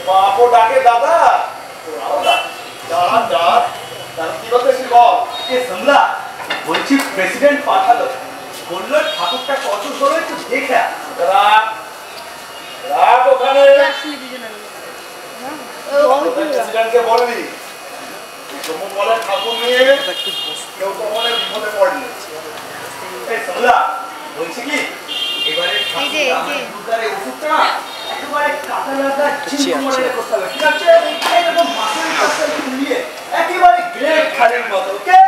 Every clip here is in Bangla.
বাপও ডাকে দাদা, তোরাও ডাক। দাঁড়া ডাক, তাহলে কি বলতে এসে বল। এ সামলা, বলছি প্রেসিডেন্ট পাঠালো, বললো ঠাকুরটা কত হলো একটু দেখে। রাখ রাখ ওখানে। প্রেসিডেন্টকে বলবি বলে ঠাকুর নিয়ে কেউ তো মনে বিপদে পড়লি। এই সামলা, বলছি কি এবারে ঠাকুরের ওষুধটা একেবারে কাটা লাগা চিনমনে করতে হবে, ঠিক আছে? এরকম মাসের কাছে নিয়ে একেবারে গ্রেট খালির মতো, ওকে?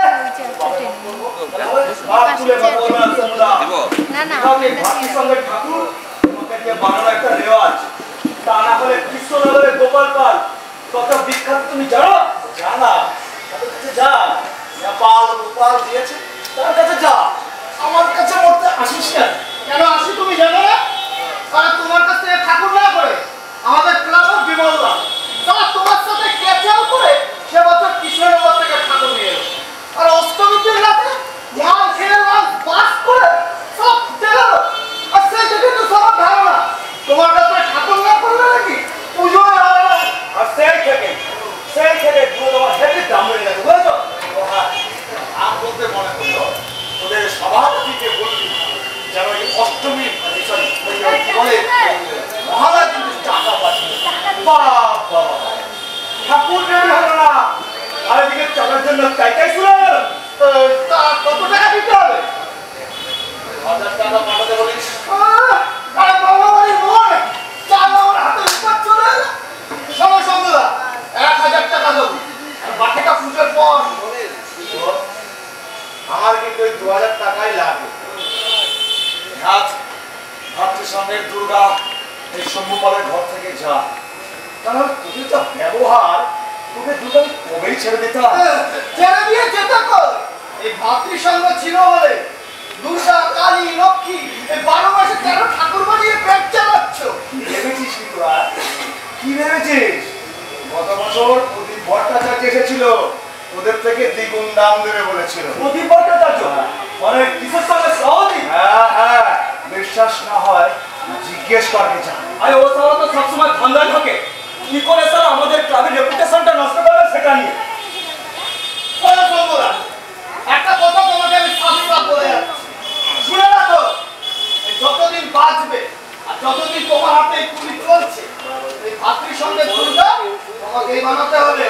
বাপ তুলে বলবো না সামলা, ভাতির সঙ্গে ঠাকুর তোমাকে দিয়ে বানানো একটা রেওয়াজ, তা না হলে কৃষ্ণনগরে গোপাল পাল কত বিখ্যাত তুমি জানো? জানা, তাদের কাছে যা, পাল গোপাল দিয়েছে তার কাছে যা, আমার কাছে মরতে আসিস না। কেন আসি তুমি জানো না? আর তোমার কাছ থেকে ঠাকুর না করে আমাদের ক্লাবের বিমলদা তারা তোমার সাথে ক্যাচাল করে সে বছর কৃষ্ণনগর থেকে ঠাকুর নিয়ে এলো, আর অষ্টমীর রাতে মাল খেয়ে মাল বাস করে সব গেল। আর সেই থেকে তো সবার ধারণা তোমার কাছে ঠাকুর না করলে নাকি পুজো হবে না। আর সেই থেকে পুরো তোমার হেঁটে দাম বেড়ে গেছে, বুঝেছো? আম বলতে মনে করলো ওদের সভাপতিকে বলবি যেন এই অষ্টমী সরি বলে মহারাজ কিন্তু টাকা পাঠিয়ে। বাবা ঠাকুর নেই হলো না, আর এদিকে চালার জন্য চাইটাই শুরু হলো। তা কত টাকা দিতে হবে? 1000 টাকা পাঠাতে বলিস। আরে বাবা বাড়ি নয়, চাল আমার হাতে উপর চলে এলো। সময় সন্ধ্যা 1000 টাকা দেবো, আর বাকিটা পুজোর পর। আমার কিন্তু ওই 2000 টাকাই লাগে। ভাতৃসঙ্গের দুর্গা এই শম্ভুপালের ঘর থেকে যা, কারণ তোদের যা ব্যবহার, তোকে দুর্গা কবেই ছেড়ে দিতাম। ছেড়ে দিয়ে যেতে কর। এই ভাতৃসঙ্গ ছিল বলে দুর্গা কালী লক্ষ্মী এই 12 মাসে 13 ঠাকুর বানিয়ে পেট চালাচ্ছ। কি ভেবেছিস কি তোরা? কি ভেবেছিস? গত বছর প্রদীপ ভট্টাচার্য এসেছিল, ওদের থেকে দ্বিগুণ দাম দেবে বলেছিল। প্রদীপ ভট্টাচার্য মানে কিসের সঙ্গে সহজই? হ্যাঁ, বিশ্বাস না হয় জিজ্ঞেস করবে যা। আরে ও সারা তো সবসময় ধান্দায় থাকে, কি করে স্যার আমাদের ক্লাবের রেপুটেশনটা নষ্ট করবে সেটা নিয়ে। একটা কথা তোমাকে আমি সাফ বলে যাচ্ছি, শুনে রাখো, যতদিন বাঁচবে আর যতদিন তোমার হাতে এই পুলি চলছে এই ভাতৃসঙ্গের দুর্গা তোমাকেই বানাতে হবে।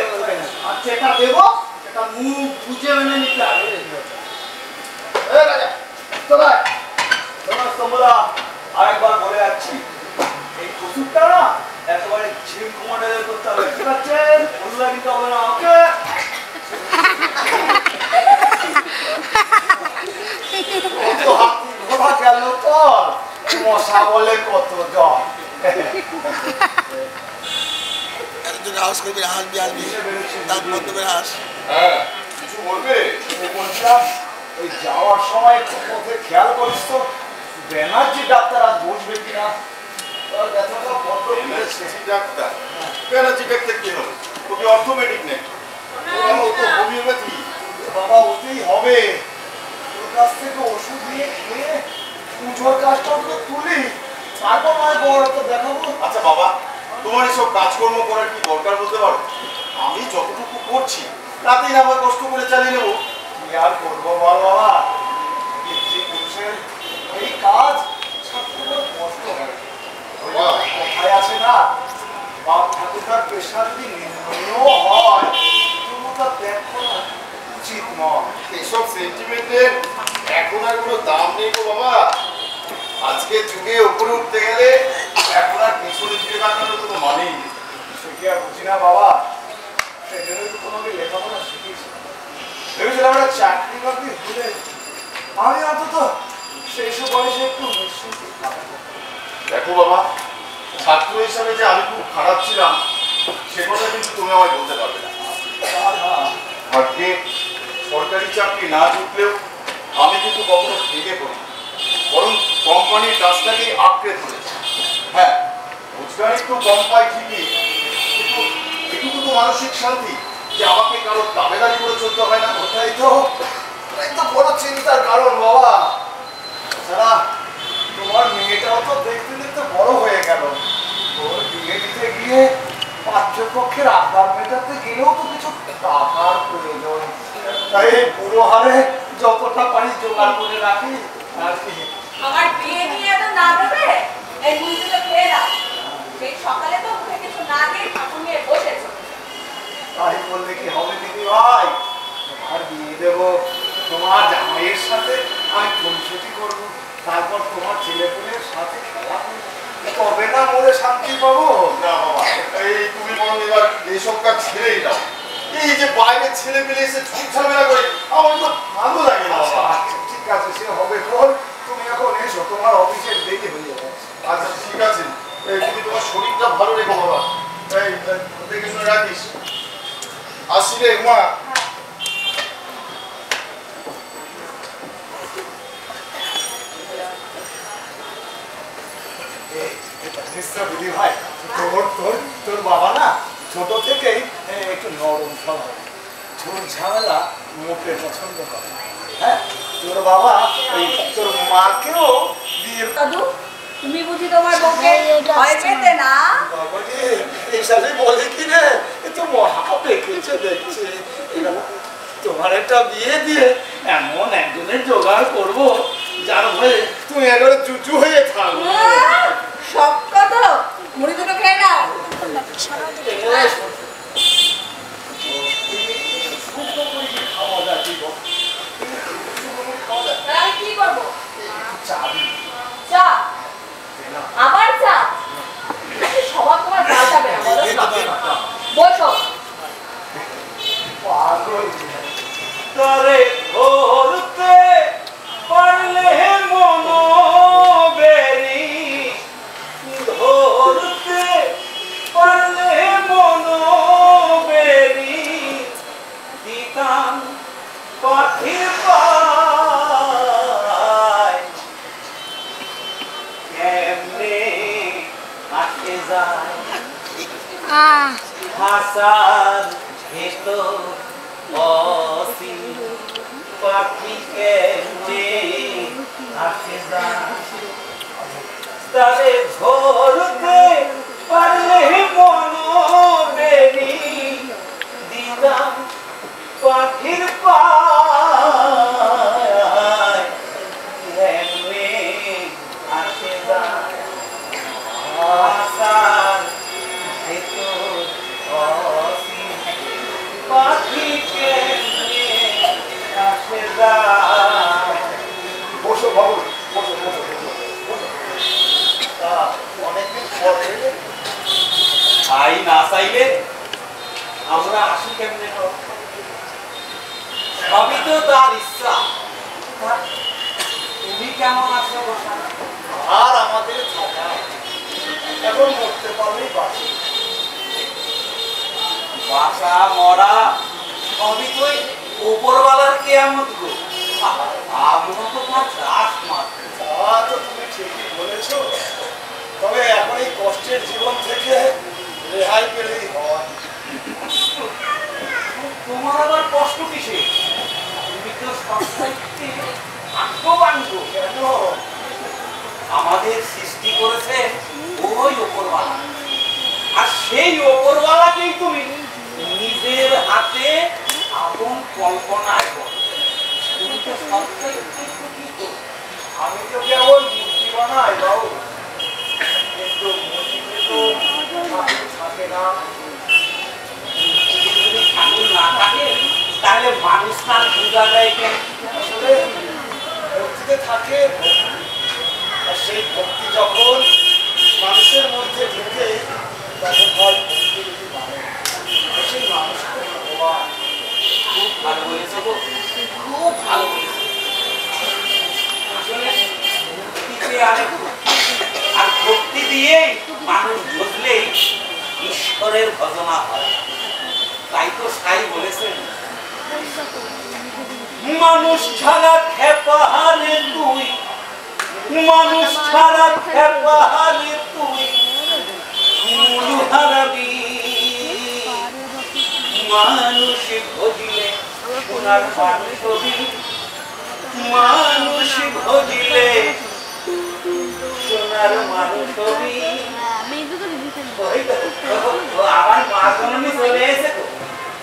আর যেটা দেবো সেটা মুখ বুঝে মেনে নিতে হবে। আরেকবার বলে যাচ্ছি, এই ওষুধটা না একেবারে ঝিম কমান্ডারে করতে হবে, ঠিক আছে? বললে কিন্তু হবে না, ওকে? মশা বলে কত জ্বর। হ্যাঁ, কিছু বলবে? বলছিলাম ওই যাওয়ার সময় পথে খেয়াল করিস তো ব্যানার্জি ডাক্তার আজ বসবে কিনা। ডাক্তার ব্যানার্জি ডাক্তার কি হবে? ওকে অর্থোপেডিক নেই, হোমিওপ্যাথি। বাবা ওতেই হবে, ওর কাছ থেকে ওষুধ নিয়ে খেয়ে পুজোর কাজটা তো তুলি, তারপর নয় বড় তো দেখাবো। আচ্ছা বাবা, তোমার এসব কাজকর্ম করার কি দরকার বলতে পারো? আমি যতটুকু করছি তাতেই না আমার কষ্ট করে চালিয়ে নেবো। কি আর করবো বল বাবা, পুরুষের এই কাজ কষ্ট হয়। কোথায় আছে না, বাপ ঠাকুরদার পেশা যদি নির্ণয় হয় তবু তা ত্যাগ করা উচিত নয়। এইসব সেন্টিমেন্টের এখন আর কোনো দাম নেই গো বাবা। আজকের যুগে উপরে উঠতে গেলে এখন আর পিছনে দিকে তাকানো তো মানেই নেই। সে কি আর বুঝি না বাবা, সেই জন্যই তো তোমাকে লেখাপড়া শিখিয়েছি। ভেবেছিলাম একটা চাকরি বাকরি হলে আমি অন্তত সেই সব বয়সে একটু নিশ্চিন্ত থাকবো। দেখো বাবা, ছাত্র হিসাবে যে আমি খুব খারাপ ছিলাম সে কথা কিন্তু তুমি আমায় বলতে পারবে না। ভাগ্যে সরকারি চাকরি না জুটলেও আমি কিন্তু কখনো ভেঙে পড়ি, বরং কোম্পানির কাজটাকে আঁকড়ে ধরেছি। হ্যাঁ, রোজগার একটু কম পাই ঠিকই, কিন্তু এটুকু তো মানসিক শান্তি যে আমাকে কারো দাবেদারি করে চলতে হয় না। ওটাই তো বড় চিন্তার কারণ বাবা। তাছাড়া তোমার মেয়েটাও তো দেখতে দেখতে বড় হয়ে গেল, ওর বিয়ে দিতে গিয়ে পাঠ্যপক্ষের আবদার মেটাতে গেলেও তো কিছু টাকার প্রয়োজন। তাই এই পুরো হারে যতটা পারি জোগাড় করে রাখি আর কি। আমার বিয়ে নিয়ে এত না দেবে, এই মুড়িগুলো খেয়ে দাও। সেই সকালে তো মুখে কিছু না দিয়ে ঠাকুর নিয়ে বসেছো। তাই বললে কি হবে দিদি ভাই? আর বিয়ে দেবো, তোমার জামাইয়ের সাথে আমি খুনসুটি করবো, তারপর তোমার ছেলেপুলের সাথে খেলা করবো, তবে না মনে শান্তি পাবো? না বাবা, এই তুমি বরং এবার এইসব কাজ ছেড়েই দাও। এই যে বাইরের ছেলে পেলে এসে ঝামেলা করে আমার তো ভালো লাগে না বাবা। আচ্ছা ঠিক আছে, সে হবে কোন, তুমি এখন এসো, তোমার অফিসের দেরি হয়ে যাবে। আচ্ছা ঠিক আছে, এই তুমি তোমার শরীরটা ভালো রেখো বাবা। এই দেখে শুনে রাখিস। আসি রে মা। দিদি ভাই, তোর বাবা না ছোট থেকেই একটু নরম স্বভাব, ঝুল ঝামেলা মোটে পছন্দ করে। হ্যাঁ, তোর বাবা এই তোর মাকেও বিয়ে। দাদু, তুমি বুঝি তোমার বউকে ভয় পেতে না? বাবাজি এইসবে বলে কি রে, এ তো মহা পেকেছে দেখছি। তোমার একটা বিয়ে দিয়ে এমন একজনের জোগাড় করবো যার ভয়ে তুমি একেবারে চুচু হয়ে থাকবে। শক্ত তো, মুড়ি দুটো খেয়ে নাও। আমি কি করবো? চা? আবার চা? স্বভাব তোমার পাল্টাবে না, বলো? বসো। তরে ধরতে পারলে মন বেরি, ধরতে পারলে মন বেরি, দিতাম পাখির পায়, কেমনে আসে যায় ভাষার ভেতর অসীম পাখি, কেমনে আসে যায় তারে ধরতে পারলে মন বেরি, দিতাম পাখির পায়, কেমনে আসে যায় ভাষার ভেতর অসীম পাখি, কেমনে আসে যায়। বসো বাবু, বসো বসো বসো। অনেকদিন পরে ভাই না চাইলে আমরা আসি কেমনে? সবই তো তার ইচ্ছা। তুমি কেমন আছো? আর আমাদের থাকা এখন মরতে পারলেই বাঁচি। বাঁচা মরা সবই তো উপরওয়ালার কেয়ামত গো। আমরা তো তার চাষ মাত্র। তা তো তুমি ঠিকই বলেছো, তবে এখন এই কষ্টের জীবন থেকে রেহাই পেলেই হয়। তোমার আবার কষ্ট কিসে? তুমি তো সবসময় আত্মবাঙ্গ। কেন? আমাদের সৃষ্টি করেছেন ওই ওপরওয়ালা, আর সেই ওপরওয়ালাকেই তুমি নিজের হাতে আপন কল্পনায় করো। তুমি তো সবসময় আমি তো কেবল মূর্তি বানাই বাবু, কিন্তু মূর্তিতে তো ঠাকুর থাকে না। যদি ঠাকুর না থাকে তাহলে মানুষ তার পূজা দেয় কেন? আসলে ভক্তিতে থাকে ভক্তি, আর সেই ভক্তি যখন মানুষের মধ্যে ঢুকে তখন হয় ভক্তি যদি মানে সেই মানুষকে ভগবান। খুব ভালো বলেছে গো, খুব ভালো বলেছে। আসলে ভক্তিতে আনে আর ভক্তি দিয়ে মানুষ বুঝলেই ঈশ্বরের ভজনা হয়। তাই তো সাই বলেছেন, মানুষ ছাড়া খেপাহারে তুই, মানুষ ছাড়া খেপাহারে তুই মূল হারাবি, মানুষ ভজিলে সোনার মানুষ হবি, মানুষ ভজিলে সোনার মানুষ হবি। ওই তো, ও আমার মা জননী চলে এসে তো।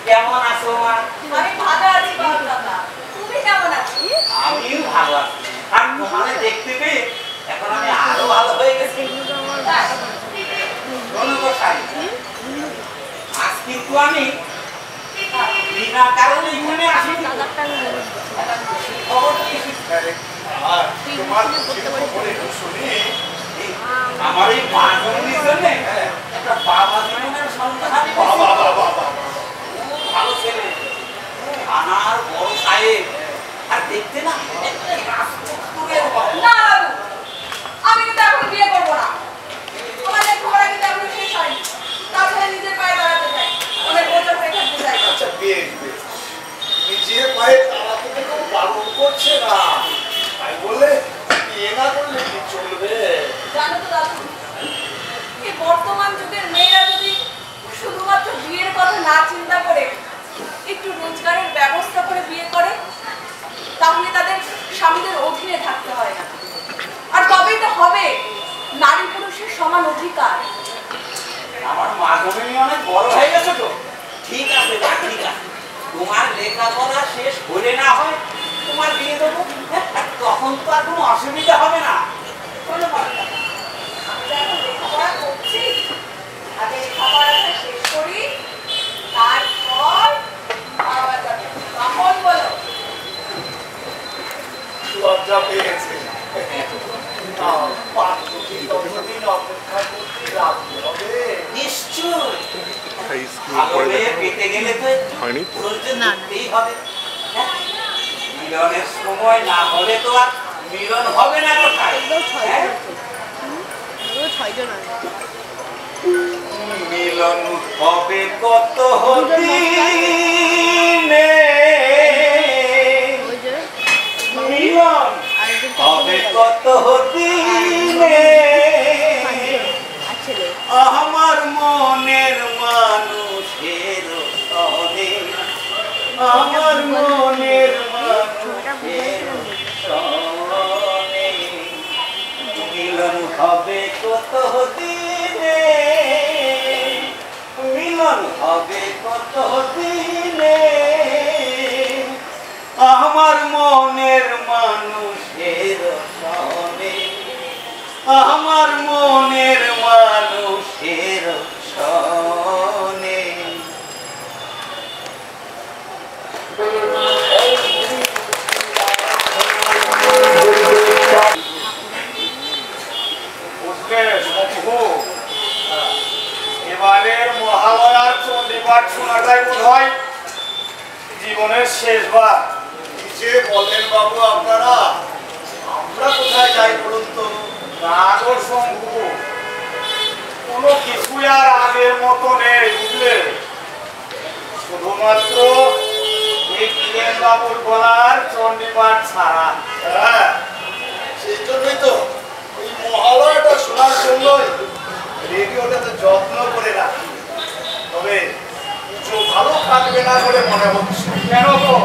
কেমন আছো মা? আমি ভালো আছি বাবা কাকা। তুমি কেমন আছো? আমিও ভালো আছি। আর তোমাকে দেখতে পেয়ে এখন আমি আরো ভালো হয়ে গেছি। তাই? রণগোসাই, আজ কিন্তু আমি বিনা কারণে এখানে আসিনি। একটা খুশির খবর নিয়ে এসেছি। আর তোমার খুশির খবর একটু শুনি। আমার এই মা জননীর জন্য একটা বাবা জীবনের সন্তান আমি বাবা পেয়েছি। বাবা বাবা খুব ভালো ছেলে, আনার বড় সাহেব, আর দেখতে না রাজপুত্রের মতো। না বাবু, আমি কিন্তু এখন বিয়ে করবো না। আমার লেখাপড়া কিন্তু এখনো শেষ হয়নি। তাছাড়া নিজের পায়ে দাঁড়াতে চাই, অনেক বছর হয়ে থাকতে চাই। আচ্ছা বেশ বেশ নিজের পায়ে দাঁড়াতে তো কেউ বারণ করছে না তাই বললে বিয়ে না করলে কি চলবে? জানো তো দাদু, এই বর্তমান যুগের মেয়েরা যদি শুধুমাত্র বিয়ের কথা না চিন্তা করে একটু রোজগারের ব্যবস্থা করে বিয়ে করে, তাহলে তাদের স্বামীদের অধীনে থাকতে হয় না। আর তবেই তো হবে নারী পুরুষের সমান অধিকার। আমার মা জননী অনেক বড় হয়ে গেছে তো। ঠিক আছে মা, ঠিক আছে, তোমার লেখাপড়া শেষ হলে না হয় তোমার বিয়ে দেবো, তখন তো আর কোনো অসুবিধা হবে না। শোনো বাবা, আমি তো এখন লেখাপড়া করছি, আগে লেখাপড়াটা শেষ করি, তারপর বাবা যাবে। তখন বলো। লজ্জা পেয়েছে না, 5 দিন অপেক্ষা করতে রাখতে হবে। নিশ্চয় এই স্কুল ভালো পড়ে মেয়ে দেখা পেতে গেলে তো একটু হয়নি তো? ধৈর্য ধরতেই হবে। হ্যাঁ? মিলনের সময় না হলে তো আর মিলন হবে না কোথায়। হ্যাঁ? মিলন হবে কত দিনে, মিলন হবে কত দিনে, আমার মনের মানুষের সনে, আমার মনের মানুষের সনে, মিলন হবে কত দিনে, মিলন হবে কত দিনে, আমার মনের মানুষের সনে, আমার মনের মানুষের সনে। বুঝলে শম্ভু, এবারের মহালয়ার চণ্ডীপাঠ শোনাটাই বোধ হয় জীবনের শেষবার। কি যে বলেন বাবু আপনারা, আমরা কোথায় যাই বলুন তো? নাগর শম্ভু, কোনো কিছুই আর আগের মতো নেই বুঝলে। শুধুমাত্র এই কিরেন বাবুর গলার চণ্ডীপাঠ ছাড়া। হ্যাঁ সেই জন্যই তো এই মহালয়াটা শোনার জন্যই রেডিওটাতে যত্ন করে রাখি। তবে পুজো ভালো কাটবে না বলে মনে হচ্ছে। কেন গো?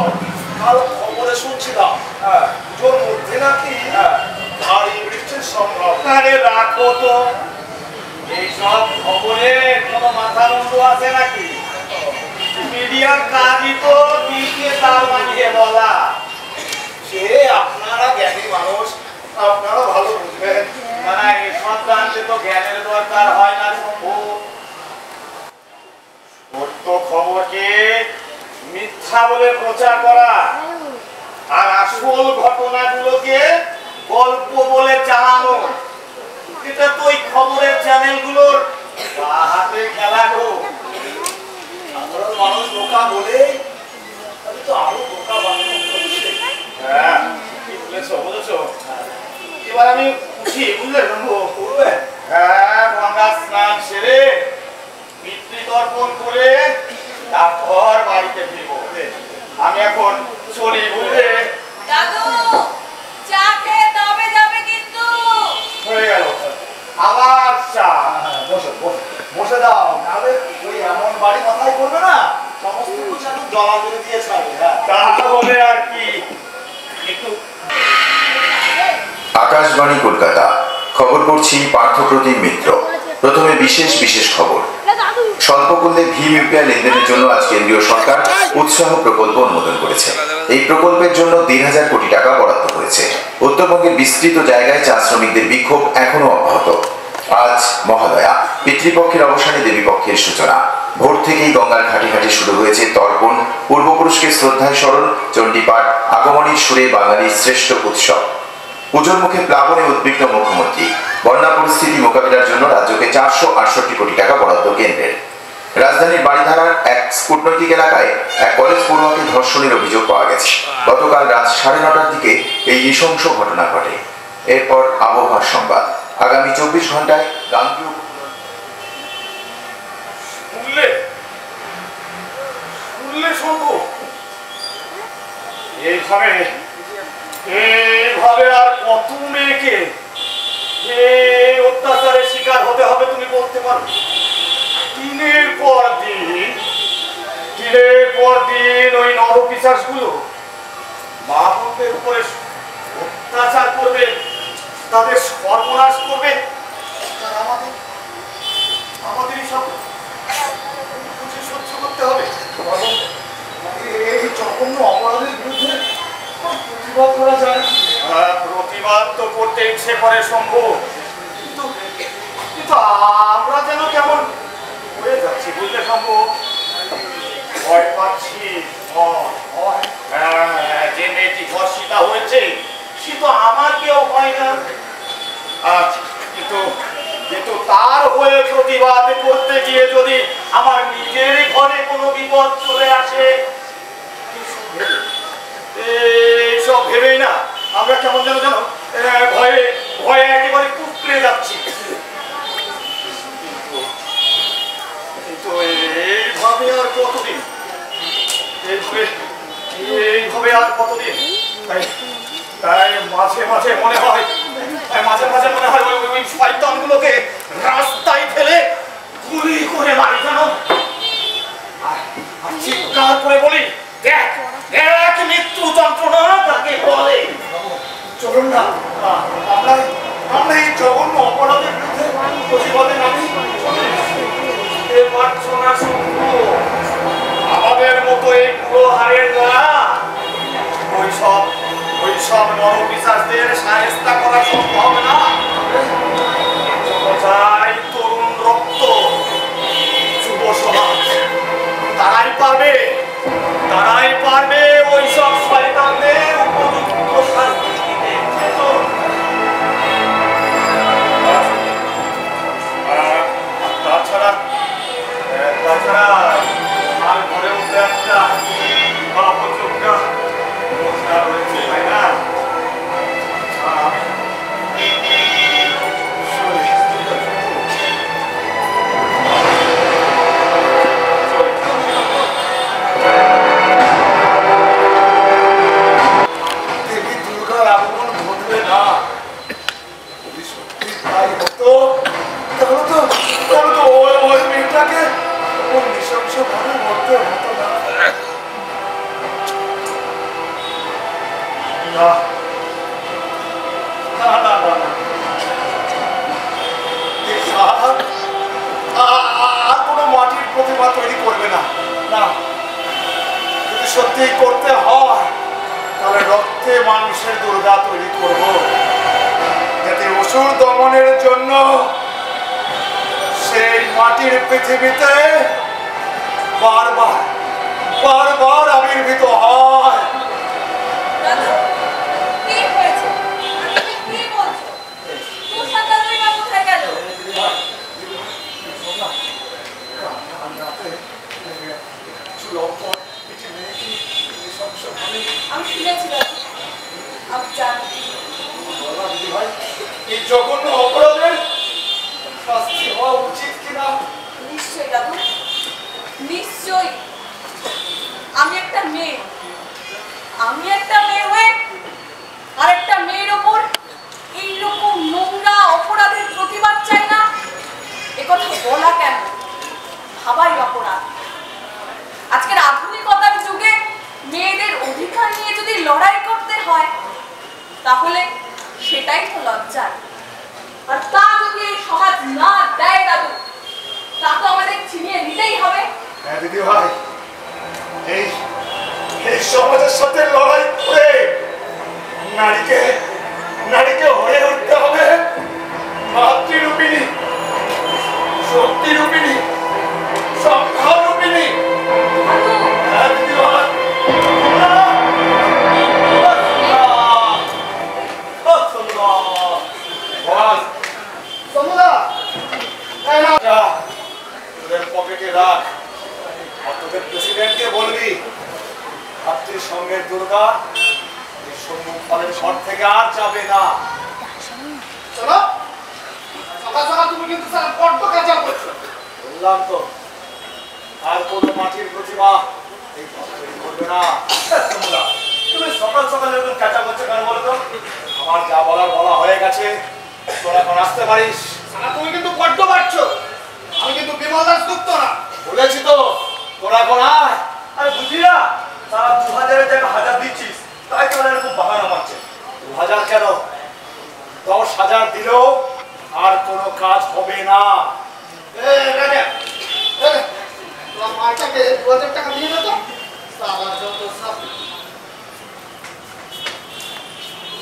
কাল খবরে শুনছিলাম হ্যাঁ, পুজোর মধ্যে নাকি হ্যাঁ। ভারী বৃষ্টির সম্ভাবনা। আরে রাখো তো, এইসব খবরে কোনো মাথা মুন্ডু আছে নাকি? মিডিয়ার কাজই তো দিকে তাল বানিয়ে বলা। সে আপনারা জ্ঞানী মানুষ, আপনারা ভালো বুঝবেন। না না, এসব জানতে তো জ্ঞানের দরকার হয় না শম্ভু। সত্য খবরকে মিথ্যা বলে প্রচার করা আর আসল ঘটনাগুলোকে গল্প বলে চালানো, এটা তো ওই খবরের চ্যানেলগুলোর হাতে খেলা গো। সাধারণ মানুষ বোকা বলে আমি তো আরো বোকা বানানো হচ্ছে। হ্যাঁ, কি বলেছো বুঝেছো? এবার আমি উঠি, বুঝলে শম্ভু? করবে হ্যাঁ, গঙ্গা স্নান সেরে পিতৃতর্পণ করে তারপর বাড়িতে ফিরবো। আমি এখন চলি বুঝলে। দাদু, চা খেয়ে তবে যাবে কিন্তু। হয়ে গেল, আবার চা। বসে বসে বসে দাও, নাহলে ওই এমন বাড়ি মাথায় করবে না, সমস্ত কিছু একদম জলা করে দিয়ে ছাড়বে। হ্যাঁ তাহলে আর কি, একটু আকাশবাণী কলকাতা, খবর পড়ছি পার্থপ্রতিম মিত্র। প্রথমে বিশেষ খবর। স্বল্পমূল্যে ভীম ইউপিআই লেনদেনের জন্য আজ কেন্দ্রীয় সরকার উৎসাহ প্রকল্প অনুমোদন করেছে। এই প্রকল্পের জন্য 1,500 কোটি টাকা বরাদ্দ হয়েছে। উত্তরবঙ্গের বিস্তৃত জায়গায় চা শ্রমিকদের বিক্ষোভ এখনো অব্যাহত। আজ মহালয়া, পিতৃপক্ষের অবসানে দেবীপক্ষের সূচনা। ভোর থেকেই গঙ্গার ঘাটে ঘাটে শুরু হয়েছে তর্পণ, পূর্বপুরুষকে শ্রদ্ধায় স্মরণ, চণ্ডীপাঠ, আগমনীর সুরে বাঙালির শ্রেষ্ঠ উৎসব। পুজোর মুখে প্লাবনে উদ্বিগ্ন মুখ্যমন্ত্রী। বন্যা পরিস্থিতি মোকাবিলার জন্য রাজ্যকে 468 কোটি টাকা বরাদ্দ কেন্দ্রের। রাজধানীর বাড়িধারার এক কূটনৈতিক এলাকায় এক কলেজ পড়ুয়াকে ধর্ষণের অভিযোগ পাওয়া গেছে। গতকাল রাত 9:30টার দিকে এই নৃশংস ঘটনা ঘটে। এরপর আবহাওয়ার সংবাদ। আগামী 24 ঘন্টায় গাঙ্গেয় এইভাবে আর কত মেয়েকে অত্যাচারের শিকার হতে হবে তুমি বলতে পারো? দিনের পর দিন ওই নরপিশাচ গুলো মা বোনদের উপরে অত্যাচার করবে, তাদের সর্বনাশ করবে। আমাদেরই সব সহ্য করতে হবে। এই জঘন্য অপরাধের বিরুদ্ধে প্রতিবাদ করা যায়। প্রতিবাদ তো করতে ইচ্ছে করে সম্ভব, কিন্তু আমরা যেন কেমন হয়ে যাচ্ছি বুঝলে সম্ভব। ভয় পাচ্ছি। যে মেয়েটি ধর্ষিতা হয়েছে সে তো আমার কেউ হয় না, কিন্তু তার হয়ে প্রতিবাদ করতে গিয়ে যদি আমার নিজের ঘরে কোনো বিপদ চলে আসে, এইসব ভেবেই না আমরা কেমন যেন ভয়ে একেবারে কুঁকড়ে যাচ্ছি। কিন্তু এইভাবে আর কতদিন তাই মাঝে মাঝে মনে হয় ওই শয়তানগুলোকে রাস্তায় ফেলে গুলি করে মারি কেন, আর চিৎকার করে বলি, দেখ মৃত্যু যন্ত্রণা তাকে বলে। চলুন না আমরা এই জঘন্য অপরাধের বিরুদ্ধে প্রতিবাদে নামি। আমাদের মতো এই পুরো হারের দ্বারা ওইসব নরপিশাচদের শায়েস্তা করা সম্ভব না। তরুণ রক্ত, যুব সমাজ, তারাই পারবে ওইসব শয়তানদের উপযুক্ত শাস্তি দিতে। তাছাড়া আর ঘরে মধ্যে একটা বাপযোগ্যা রয়েছে, তাই না? দেবী দুর্গার আগমন ঘটবে না, যদি সত্যি তাই হতো তাহলে তো ওই মেয়েটাকে নৃশংস ভাবে মরতে হতো না। আর কোনো মাটির প্রতিমা তৈরি করবে না। যদি সত্যি করতে হয় তাহলে রক্তে মানুষের দুর্গা তৈরি করব, যাতে অসুর দমনের জন্য সেই মাটির পৃথিবীতে বারবার আবির্ভূত হয়। আমি শুনেছিলাম, আমি জানি এই জঘন্য অপরাধের শাস্তি হওয়া উচিত কিনা। নিশ্চয়ই দাদু, নিশ্চয়ই। আমি একটা মেয়ে হয়ে আর একটা মেয়ের ওপর এইরকম নোংরা অপরাধের প্রতিবাদ চাই না, একথা বলা কেন, ভাবাই অপরাধ। আজকের আধুনিকতার যুগে মেয়েদের অধিকার নিয়ে যদি লড়াই করতে হয় তাহলে সেটাই তো লজ্জার। আর তা যদি এই সমাজ না দেয় দিদি ভাই, এই এই সমাজের সাথে লড়াই করে নারীকে নারীকে হয়ে উঠতে হবে মাতৃরূপিণী, শক্তিরূপিণী, সংখ্যারূপিণী। হ্যাঁ দিদি ভাই। তোদের পকেটে রাখ, আর তোদের প্রেসিডেন্টকে বলবি ছাত্রীর সঙ্গে দুর্গা এই সম্মুখ ফলের ঘর থেকে আর যাবে না। চলো, সকাল সকাল তুমি কিন্তু স্যার বড্ড কাজা করছো। বললাম তো, আর কোনো মাটির প্রতিভা এই পথ তৈরি করবে না। তুমি সকাল সকাল এরকম কাঁচা করছো কেন বলো তো? আমার যা বলার বলা হয়ে গেছে, তোরা এখন আসতে পারিস। স্যার তুমি কিন্তু বড্ড বাড়ছো। আমি কিন্তু বিমল দাশগুপ্ত না। বলেছি তো, তোরা এখন আয়। আরে বুঝলি না, তারা 2000-এর জায়গায় 1000 দিচ্ছিস, তাই তোরা এরকম বাহানা মারছে। 2000 কেন, 10,000 দিলেও আর কোনো কাজ হবে না। রাজা, তোমার মাটাকে 2000 টাকা দিয়ে দে তো। সারা যত সব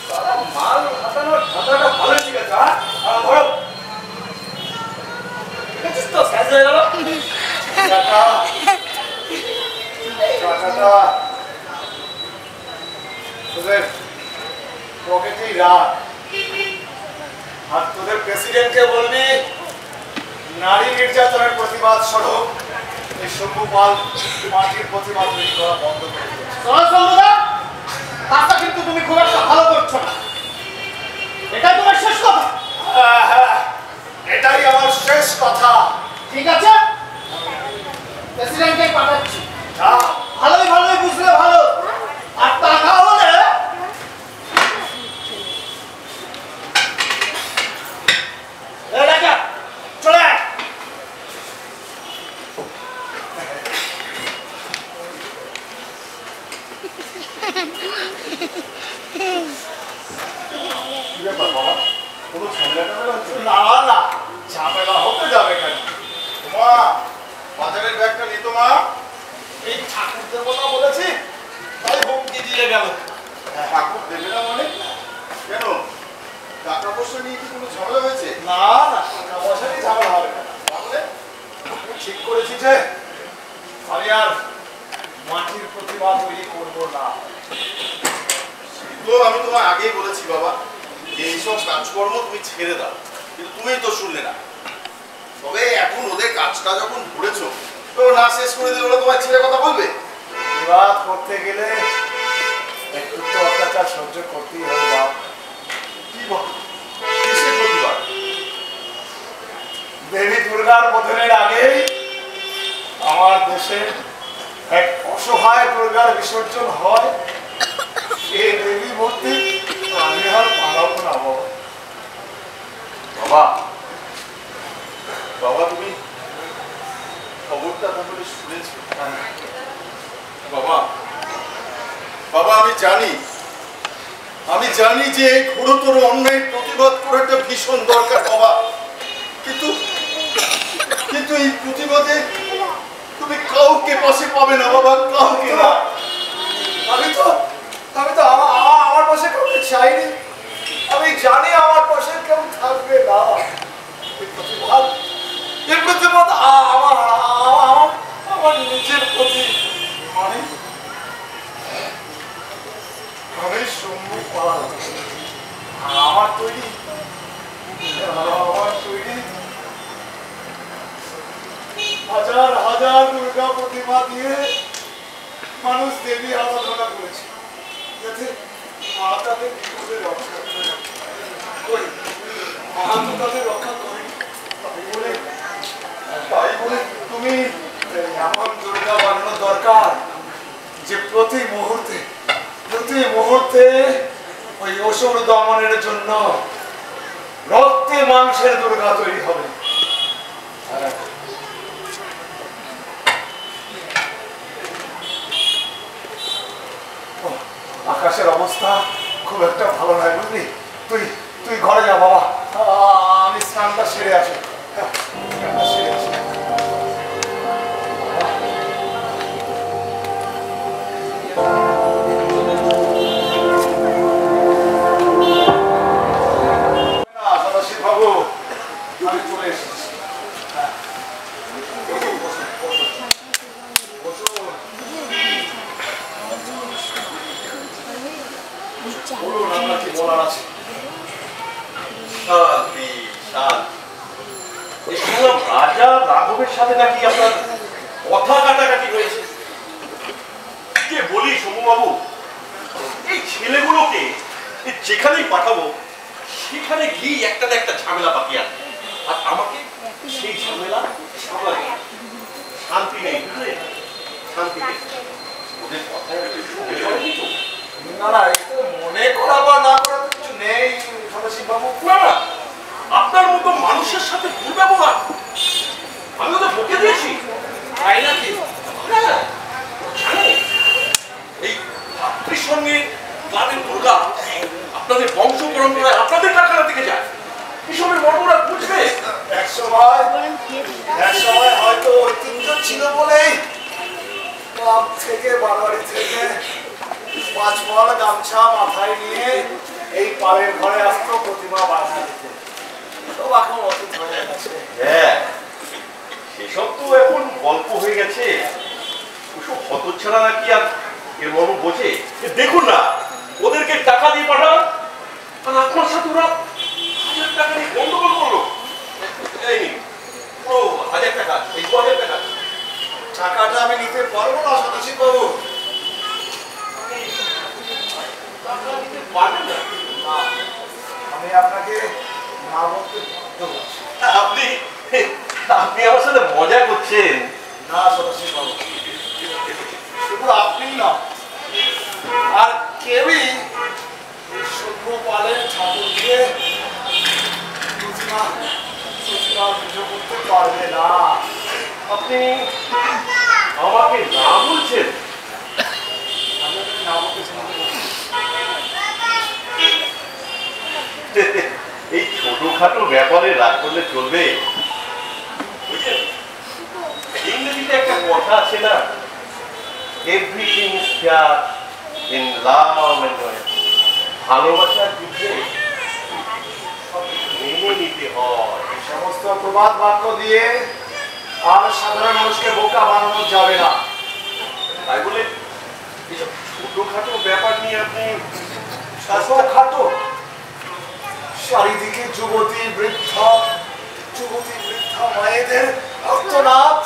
সারা মাল হাতানোর ধাঁধাটা ভালো শিখেছ। আর ধরো দেখেছিস তো শেষ হয়ে গেল টাকাটা তোদের পকেটেই রাখ। আর তোদের প্রেসিডেন্টকে বলবি নারী নির্যাতনের প্রতিবাদ স্বরূপ এই শম্ভু পাল মাটির প্রতিবাদ তৈরি করা বন্ধ করে দিয়েছে। সরস্বতী, কাজটা কিন্তু তুমি খুব একটা ভালো করছো না। এটাই তোমার শেষ কথা? হ্যাঁ, এটাই আমার শেষ কথা। ঠিক আছে, প্রেসিডেন্টকে পাঠাচ্ছি। যা। ভালোই ভালোই বুঝলে ভালো, আর টাকা হলে চলে আয়। কি ব্যাপার বাবা, কোনো ঝামেলা টামেলা হচ্ছে? না না, ঝামেলা হতে যাবে কেন? মা, বাজারের ব্যাগটা নিত মা। এই ঠাকুর দেবতা বলেছি, তাই হুমকি দিয়ে গেল। ঠাকুর দেবে না মানে? কেন, টাকা পয়সা নিয়ে কি কোনো ঝামেলা হয়েছে? না না, টাকা পয়সা নিয়ে ঝামেলা হবে না। তাহলে আমি ঠিক করেছি যে আমি আর মাটির প্রতিমা তৈরি করবো না। তো আমি তোমায় আগেই বলেছি বাবা, যে এইসব কাজকর্ম তুমি ছেড়ে দাও, কিন্তু তুমিই তো শুনলে না। তবে এখন ওদের কাজটা যখন ধরেছো, তো না শেষ করে দিলে ওরা তোমার ছেলে কথা বলবে। বিবাদ করতে গেলে একটু তো অত্যাচার সহ্য করতেই হবে বাপ। কি বল, কিসের প্রতিবাদ? দেবী দুর্গার বোধনের আগেই আমার দেশে এক অসহায় দুর্গার বিসর্জন হয়। সে দেবী মূর্তি আমি আর পালাবো না বাবা। বাবা, বাবা তুমি খবরটা তাহলে শুনেছ? বাবা, বাবা আমি জানি যে এই ঘোরতর অন্যায়ের প্রতিবাদ করাটা ভীষণ দরকার বাবা, কিন্তু কিন্তু এই প্রতিবাদে তুমি কাউকে পাশে পাবে না বাবা, কাউকে না। আমি তো আমার পাশে কাউকে চাইনি। আমি জানি আমার পাশে কেউ থাকবে না। এই প্রতিবাদ আমার নিজের প্রতি। মানে আমি শম্ভু পাল, আমার তৈরি হাজার হাজার দুর্গা প্রতিমা দিয়ে মানুষ দেবী আরাধনা করেছে, যাতে মা তাদের বিপদে রক্ষা করে। মা তো তাদের রক্ষা করেনি। তাই বলে তুমি এমন দুর্গা বানানো দরকার যে প্রতি মুহূর্তে ওই অসুর দমনের জন্য রক্তে মাংসের দুর্গা তৈরি হবে। আকাশের অবস্থা খুব একটা ভালো নয় বুঝলি। তুই ঘরে যা বাবা, আমি স্নানটা সেরে আসি। সদাশিব বাবু, আমি চলে এসেছি। বলুন, আপনার কি বলার আছে? শান্তি শান্তি। শুনলাম রাজা রাঘবের সাথে নাকি আপনার কথা কাটাকাটি হয়েছে। যে বলি শম্ভুবাবু, এই ছেলেগুলোকে যেখানেই পাঠাবো সেখানে গিয়ে একটা না একটা ঝামেলা বাকি আছে, আর আমাকে সেই ঝামেলা সামলাতে শান্তি নেই, বুঝলেন? শান্তি নেই। ওদের কথায় না না, একটু মনে করা বা না করা তো কিছু নেই সদাশিব বাবু। না, আপনার মতো মানুষের সাথে দুর্ব্যবহার আমি ওদের বকে দিয়েছি, তাই নাকি? হ্যাঁ, জানে এই ভাতৃর সঙ্গে ক্লাবের দুর্গা আপনাদের বংশ পরম্পরায় আপনাদের কারখানা থেকে যায়, এসবের মর্মরা বুঝবে। এক সময় হয়তো ঐতিহ্য ছিল বলেই ক্লাব থেকে বারবাড়ি থেকে 5 মাল গামছা মাথায় নিয়ে এই পাড়ের ঘরে আসতো প্রতিমা বাধা দিতে। তো এখন অতীত হয়ে গেছে। হ্যাঁ, সেসব তো এখন গল্প হয়ে গেছে। ওসব হতচ্ছাড়া নাকি আর এর মর্ম বোঝে? দেখুন না, ওদেরকে টাকা দিয়ে পাঠান, আর আপনার সাথে ওরা 1000 টাকা নিয়ে গন্ডগোল করলো। এই নিন, পুরো 1000 টাকা, এই 2000 টাকা। টাকাটা আমি নিতে পারবো না সদাশিব বাবু। টাকা দিতে পারবেন না? আমি আপনাকে না বলতে বাধ্য করছি। আপনি আপনি আমার সাথে মজা করছেন। না সদাশিব বাবু, শুধু আপনি না, আর কেউই সভ্য পালের ঠাকুর দিয়ে প্রতিমা পুজো করতে পারবে না। আপনি আমাকে না বলছেন? আমি আপনাকে না বলতে চাই। এই ছোটখাটো ব্যাপারে রাগ করলে চলবে? ইংরেজিতে একটা কথা আছে না, everything is fair in love and war. ভালোবাসার যুদ্ধে মেনে নিতে হয়। এই সমস্ত প্রবাদ বাক্য দিয়ে আর সাধারণ মানুষকে বোকা বানানো যাবে না। তাই বলে এইসব ছোটখাটো ব্যাপার নিয়ে আপনি খাটো চারিদিকে যুবতী বৃদ্ধা মায়েদের আর্তনাদ,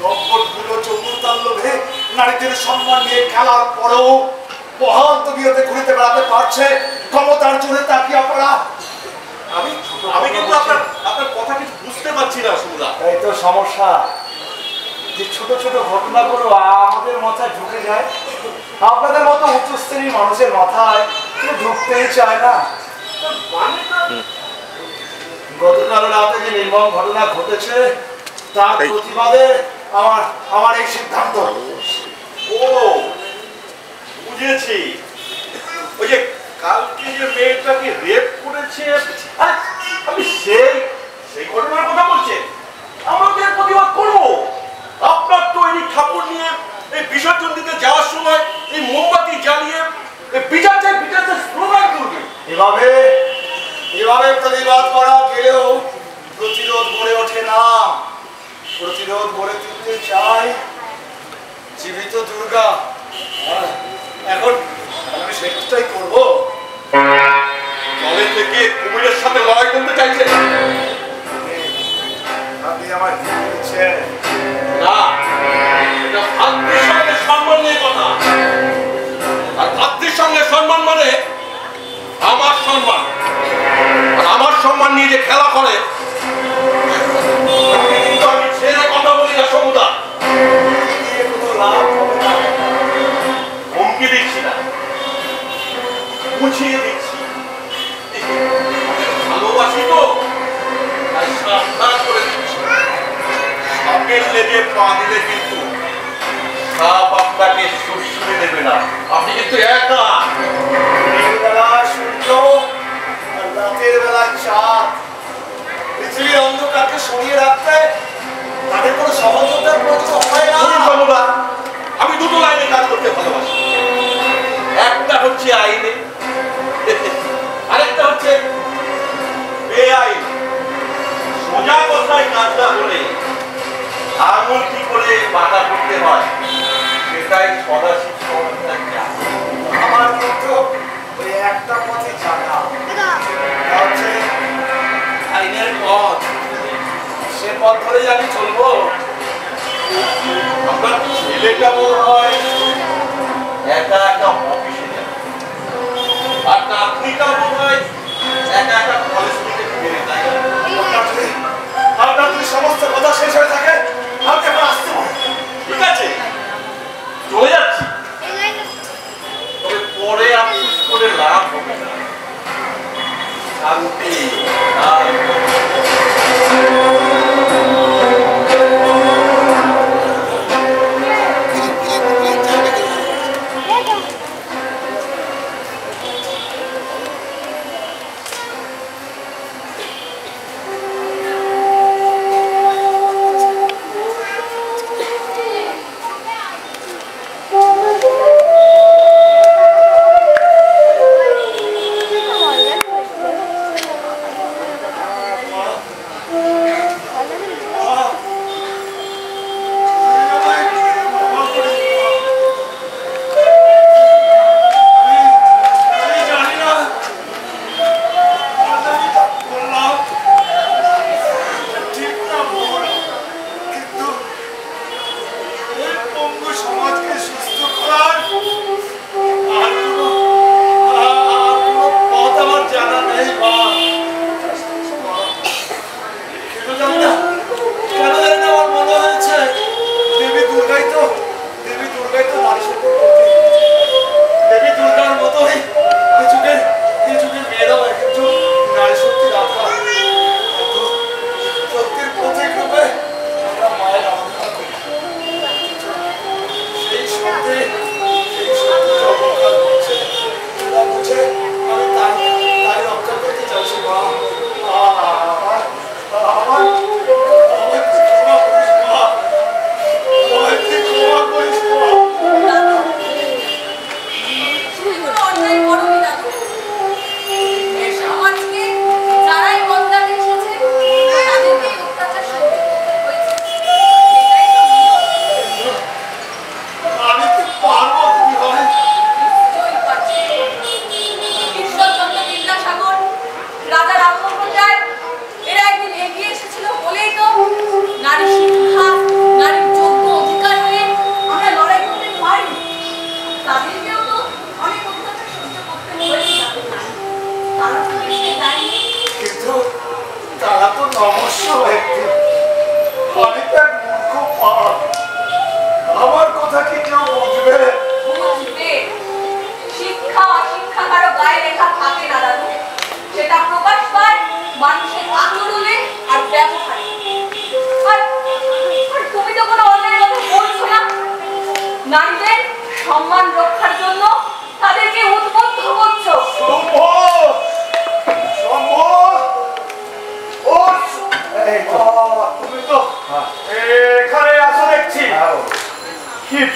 গপ্পটগুলো চতুর্তার লোভে নারীদের সম্মান নিয়ে খেলার পরেও মহান্ত বিয়েতে ঘুরিতে বেড়াতে পারছে ক্ষমতার জোরে তাকিয়ে আপনারা। আমি কিন্তু আপনার কথা কিছু বুঝতে পারছি না সুমুদা। এই তো সমস্যা, যে ছোট ছোট ঘটনাগুলো আমাদের মাথায় ঢুকে যায়, আপনাদের মতো উচ্চ শ্রেণীর মানুষের মাথায় কেউ ঢুকতেই চায় না। গতকাল রাতে যে নির্মম ঘটনা ঘটেছে তার প্রতিবাদে আমার এই সিদ্ধান্ত। ও বুঝেছি, ওই যে কালকে যে মেয়েটাকে রেপ করেছে, আরে আমি সেই ঘটনার কথা বলছি। আমাদের প্রতিবাদ করবো। আপনার তৈরি ঠাকুর নিয়ে এই বিসর্জন দিতে যাওয়ার সময় এই মোমবাতি জ্বালিয়ে বিচার চাই স্লোগান করবে। এভাবে প্রতিবাদ করা গেলেও প্রতিরোধ গড়ে ওঠে না। প্রতিরোধ গড়ে তুলতে চাই জীবিত দুর্গা। এখন আমি সেটাই করবো। দলে থেকে কুমিরের সাথে লড়াই করতে চাইছেন? আপনি আমার দিচ্ছেন না, এটা ভাতৃর সঙ্গে সম্মান নিয়ে কথা। আর ভাতৃর সঙ্গে সম্মান মানে আমার সম্মান। আর আমার সম্মান নিয়ে যে খেলা করে কিন্তু আমি ছেড়ে কথা বলি না সমুদা। কোনো লাভ হবে না। হুমকি দিচ্ছি না, বুঝিয়ে দিচ্ছি। ভালোবাসি তো, তাই সাবধান করে দিচ্ছি। সাপের লেগে পা দিলে কিন্তু সাপ আপনাকে সুরসুরি দেবে না। আপনি কিন্তু একা। দিনের বেলা সূর্য আর রাতের বেলা চাঁদ, পৃথিবীর অন্ধকারকে সরিয়ে রাখতে তাদের কোনো সহযোগিতার প্রয়োজন হয় না। আমি দুটো লাইনে কাজ করতে করেই আমি চলবো? আপনার ছেলেটা মনে হয় একা একা অফিসে যাবে, আর নাতনিটা মনে হয় একা একা কলেজ থেকে ফিরে যায়। আপনার যদি সমস্ত কথা শেষ হয়ে থাকে আমাকে এখন আসতে হবে। ঠিক আছে, চলে যাচ্ছি, তবে পরে আফসোস করে লাভ হবে না। শান্তি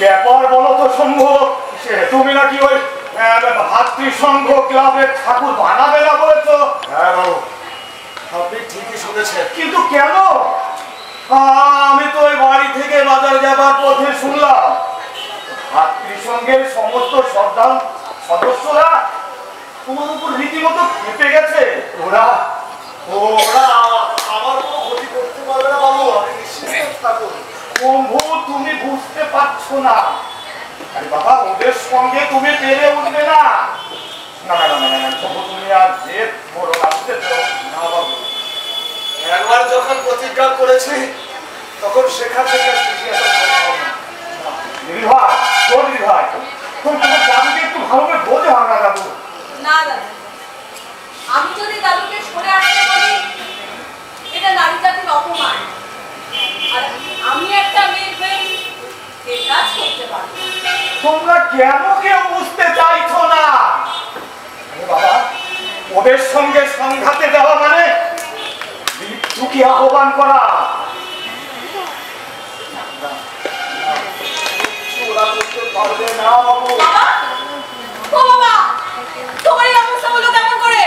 ব্যাপার বলো তো শম্ভু, তুমি নাকি ওই ভাতৃসংঘ ক্লাবের ঠাকুর বানাবে না বলেছো? হ্যাঁ বাবু, আপনি ঠিকই শুনেছেন। কিন্তু কেন? আমি তো ওই বাড়ি থেকে বাজার যাবার পথে শুনলাম ভাতৃসংঘের সমস্ত সদস্যরা তোমার উপর রীতিমতো খেপে গেছে। ওরা আমার কোনো ক্ষতি করতে পারবে না বাবু, আমি নিশ্চিত থাকুন। শম্ভু, তুমি বুঝতে পারছো না। আরে বাবা, ওদের সঙ্গে তুমি পেরে উঠবে না। না না না না, শম্ভু তুমি আর জেদ করো না, বুঝেছো? না বাবু, একবার যখন প্রতিজ্ঞা করেছি তখন সেখান থেকে নির্ভয় তোমার দাদুকে একটু ভালোভাবে বোঝে হয় না দাদু। না দাদা, আমি যদি দাদুকে সরে আসতে বলি এটা নারী জাতির অপমান, আর আমি একটা মেয়ের হয়ে এই কাজ করতে পারবো। তোমরা কেন কেউ বুঝতে চাইছো না? বাবা, ওদের সঙ্গে সংঘাতে দেওয়া মানে মৃত্যুকে আহ্বান করা। ওরা করতে পারবে না বাবু। বাবা, ও বাবা, তোমার এই অবস্থা হলো কেমন করে?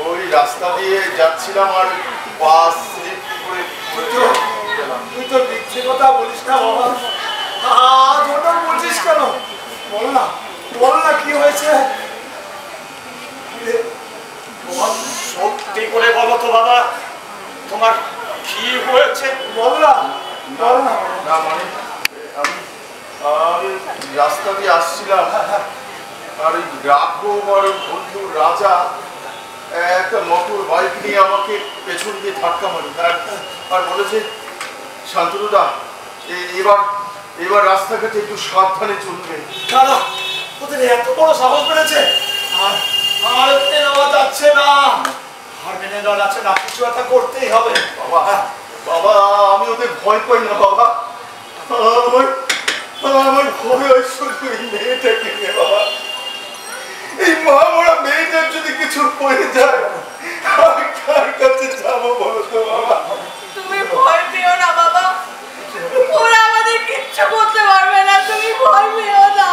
ওই রাস্তা দিয়ে যাচ্ছিলাম আর বাস স্লিপ করে তুই তো মিথ্যে কথা বলিস না বাবা। ওটা বলছিস কেন? বল না, বল না কি হয়েছে? সত্যি করে বলো তো বাবা, তোমার কি হয়েছে বল না, বল না। না মানে আমি আমি রাস্তা দিয়ে আসছিলাম, আর ওই রাঘব আর বন্ধু রাজা একটা মোটর বাইক নিয়ে আমাকে পেছন দিয়ে ধাক্কা মারে আর বলেছে, শান্তনুদা এবার এবার রাস্তাঘাটে একটু সাবধানে চলবে। দাদা ওদের এত বড় সাহস বেড়েছে, আর আর মেনে নেওয়া যাচ্ছে না, আর মেনে নেওয়া যাচ্ছে না, কিছু একটা করতেই হবে। বাবা বাবা আমি ওদের ভয় পাই না বাবা, আমার আমার ভয় হয় শুধু এই মেয়েটাকে নিয়ে বাবা। এই মা মরা মেয়েটার যদি কিছু হয়ে যায় আমি কার কাছে যাবো বলো তো বাবা? তুমি ভয় পেও না বাবা, ওরা আমাদের কিচ্ছু করতে পারবে না, তুমি ভয় পেও না।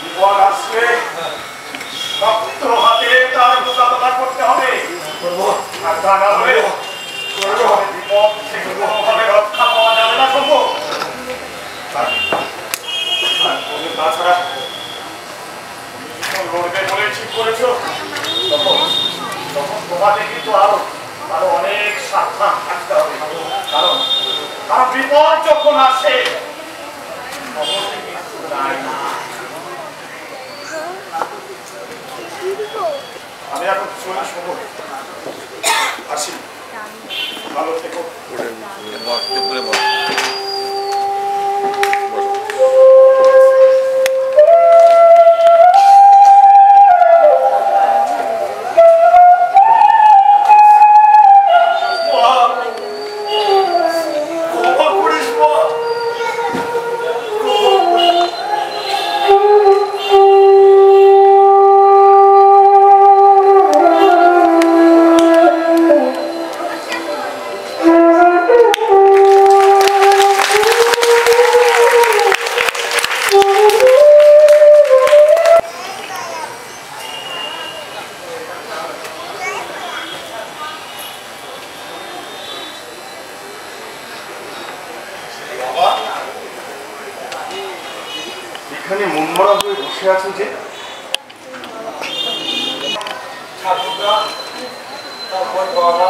বিপদ আসলে শক্ত হাতে তার মোকাবেলা করতে হবে, আর তা না হলে বিপদ থেকে কোনোভাবে রক্ষা পাওয়া যাবে না। সম্ভব তাছাড়া লড়বে বলে ঠিক করেছো, তখন তোমাকে কিন্তু আরো আরো অনেক সাবধান থাকতে হবে, কারণ বিপদ যখন আসে তখন কিন্তু নাই না। আমি এখন চলে শোনো, আসি, ভালো থেকো। এখানে মনমরা হয়ে বসে আছো যে? ঠাকুরদা, তারপর বাবা,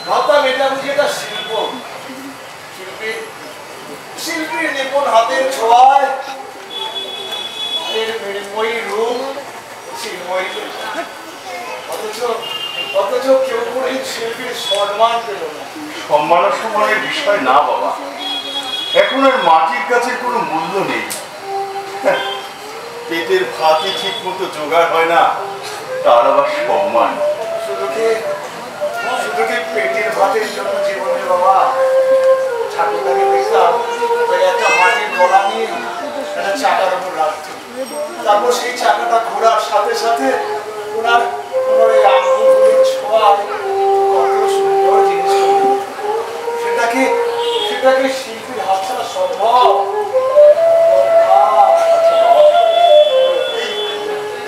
ভাবতাম এটা বুঝি একটা শিল্প, শিল্পীর নিপুণ হাতের ছোঁয়ায় এর মৃন্ময়ী রূপ চিন্ময়ী, অথচ কেউ করে শিল্পীর সম্মান পেল না। সম্মানের বিষয় না বাবা, এখন আর মাটির কাছে কোনো মূল্য নেই। পেটের ভাতই ঠিক মতো জোগাড় হয় না, তার আবার সম্মান। শুধু কি পেটের ভাতের জন্য জীবনে বাবা? ঠাকুরদাকে দেখলাম ওই একটা মাটির গলা নিয়ে একটা চাকার উপর রাখতো, তারপর সেই চাকাটা ঘোরার সাথে সাথে ওনার এই আঙুলগুলির ছোঁয়ায় কত সুন্দর জিনিস, সেটাকে শিল্পীর হাত ছাড়া সম্ভব?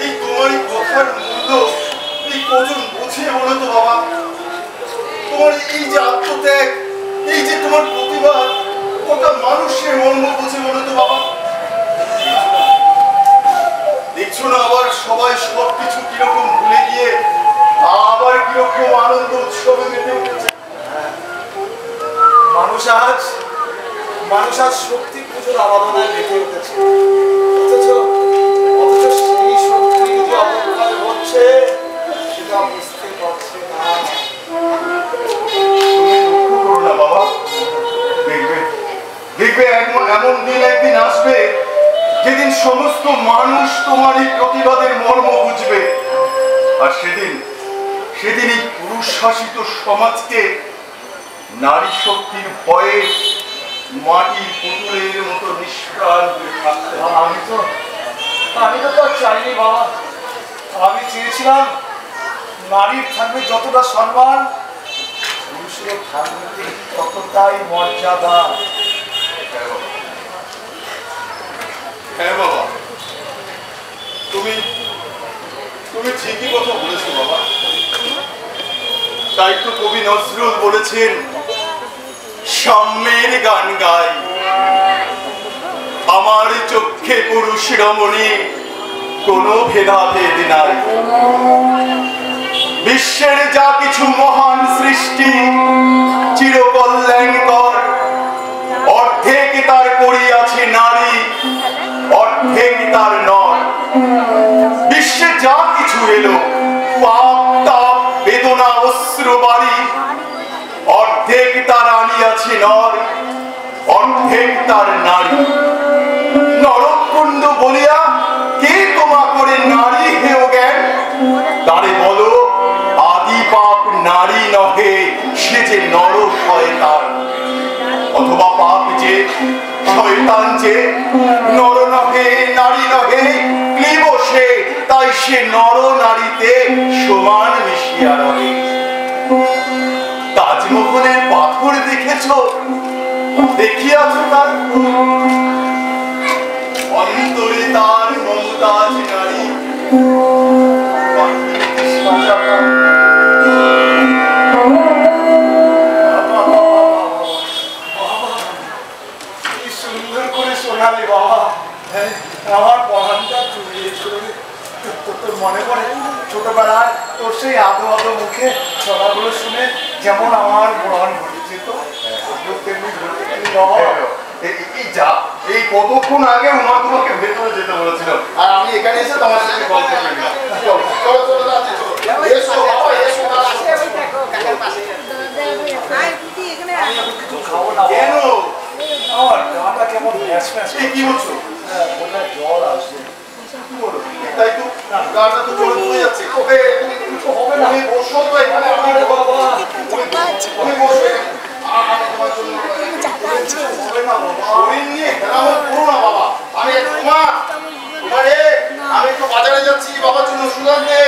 এই তোমার এই কথার মূল্য এই কজন বুঝিয়ে বলো তো বাবা? তোমার এই যে আত্মত্যাগ, এই যে তোমার প্রতিভা, ওটা মানুষের মর্ম বুঝে বলো তো বাবা? দেখছো না আবার সবাই সবকিছু কিরকম ভুলে গিয়ে আবার কিরকম আনন্দ উৎসবে মেতে উঠেছে। মানুষ আজ শক্তি পুজোর আরাধনায় মেতে উঠেছে, অথচ সেই শক্তি যে অবক্ষয় হচ্ছে সেটা বুঝতে পারছে না। না বাবা, দেখবে এমন দিন একদিন আসবে যেদিন সমস্ত মানুষ তোমার এই প্রতিবাদের মর্ম বুঝবে, আর সেদিন এই পুরুষ শাসিত সমাজকে নারী শক্তির ভয়ে মাটির পুতুলের মতো নিষ্প্রাণ হয়ে থাকতে হবে। আমি তো চাইনি বাবা, আমি চেয়েছিলাম নারীর থাকবে যতটা সম্মান, পুরুষের থাকবে ততটাই মর্যাদা। হ্যাঁ বাবা, তুমি ঠিকই কথা বলেছো বাবা। তাই তো কবি নজরুল বলেছেন, সাম্যের গান গাই, আমার চোখে পুরুষ রমণী কোনো ভেদাভেদ নাই। বিশ্বের যা কিছু মহান সৃষ্টি চিরকল্যাণকর, অর্ধেক তার করিয়াছে নারী, অর্ধেক তার নর। বিশ্বে যা কিছু এলো, পাপ তাপ বেদনা অশ্রু বাড়ি, অর্ধেক তার আনিয়াছে নর, অর্ধেক তার নারী। নরকুণ্ড বলিয়া কে তোমা করে নারী হেয় জ্ঞান, তারে বলো আদি পাপ নারী নহে, সে যে নর শয়তান। অথবা পাপ যে শয়তান যে নর নহে নারী নহে, ক্লীব সে, তাই সে নর নারীতে সমান মিশিয়া রহে। তাজমহলের পাথর দেখেছ, দেখিয়াছ তার অন্তরে তার মমতাজ নারী। সুন্দর করে শোনালে বাবা, আমার পড়ানটা চুরিয়েছিল। তোর মনে পড়ে ছোটবেলায় তোর সেই আদো আদো মুখে ছড়াগুলো শুনে যেমন আমার মরণ ঘটেছে, তো তেমনি যা এই কতক্ষণ আগে উমা তোমাকে ভেতরে যেতে বলেছিল, আর আমি এখানে এসে তোমার সাথে গল্প করে নিলাম। কেন আমার গাটা কেমন ম্যাচ ম্যাচ কি বলছো? জল আসছে। তাই তো গাটা তো জলে চলে যাচ্ছে। হবে না, তুমি বসো তো এখানে। আরে বাবা, তুমি বসো, আমি তোমার জন্য হবে না বাবা। শরীর নিয়ে হেরামত করো না বাবা। আমি আমি একটু বাজারে যাচ্ছি বাবার জন্য ওষুধ আনতে।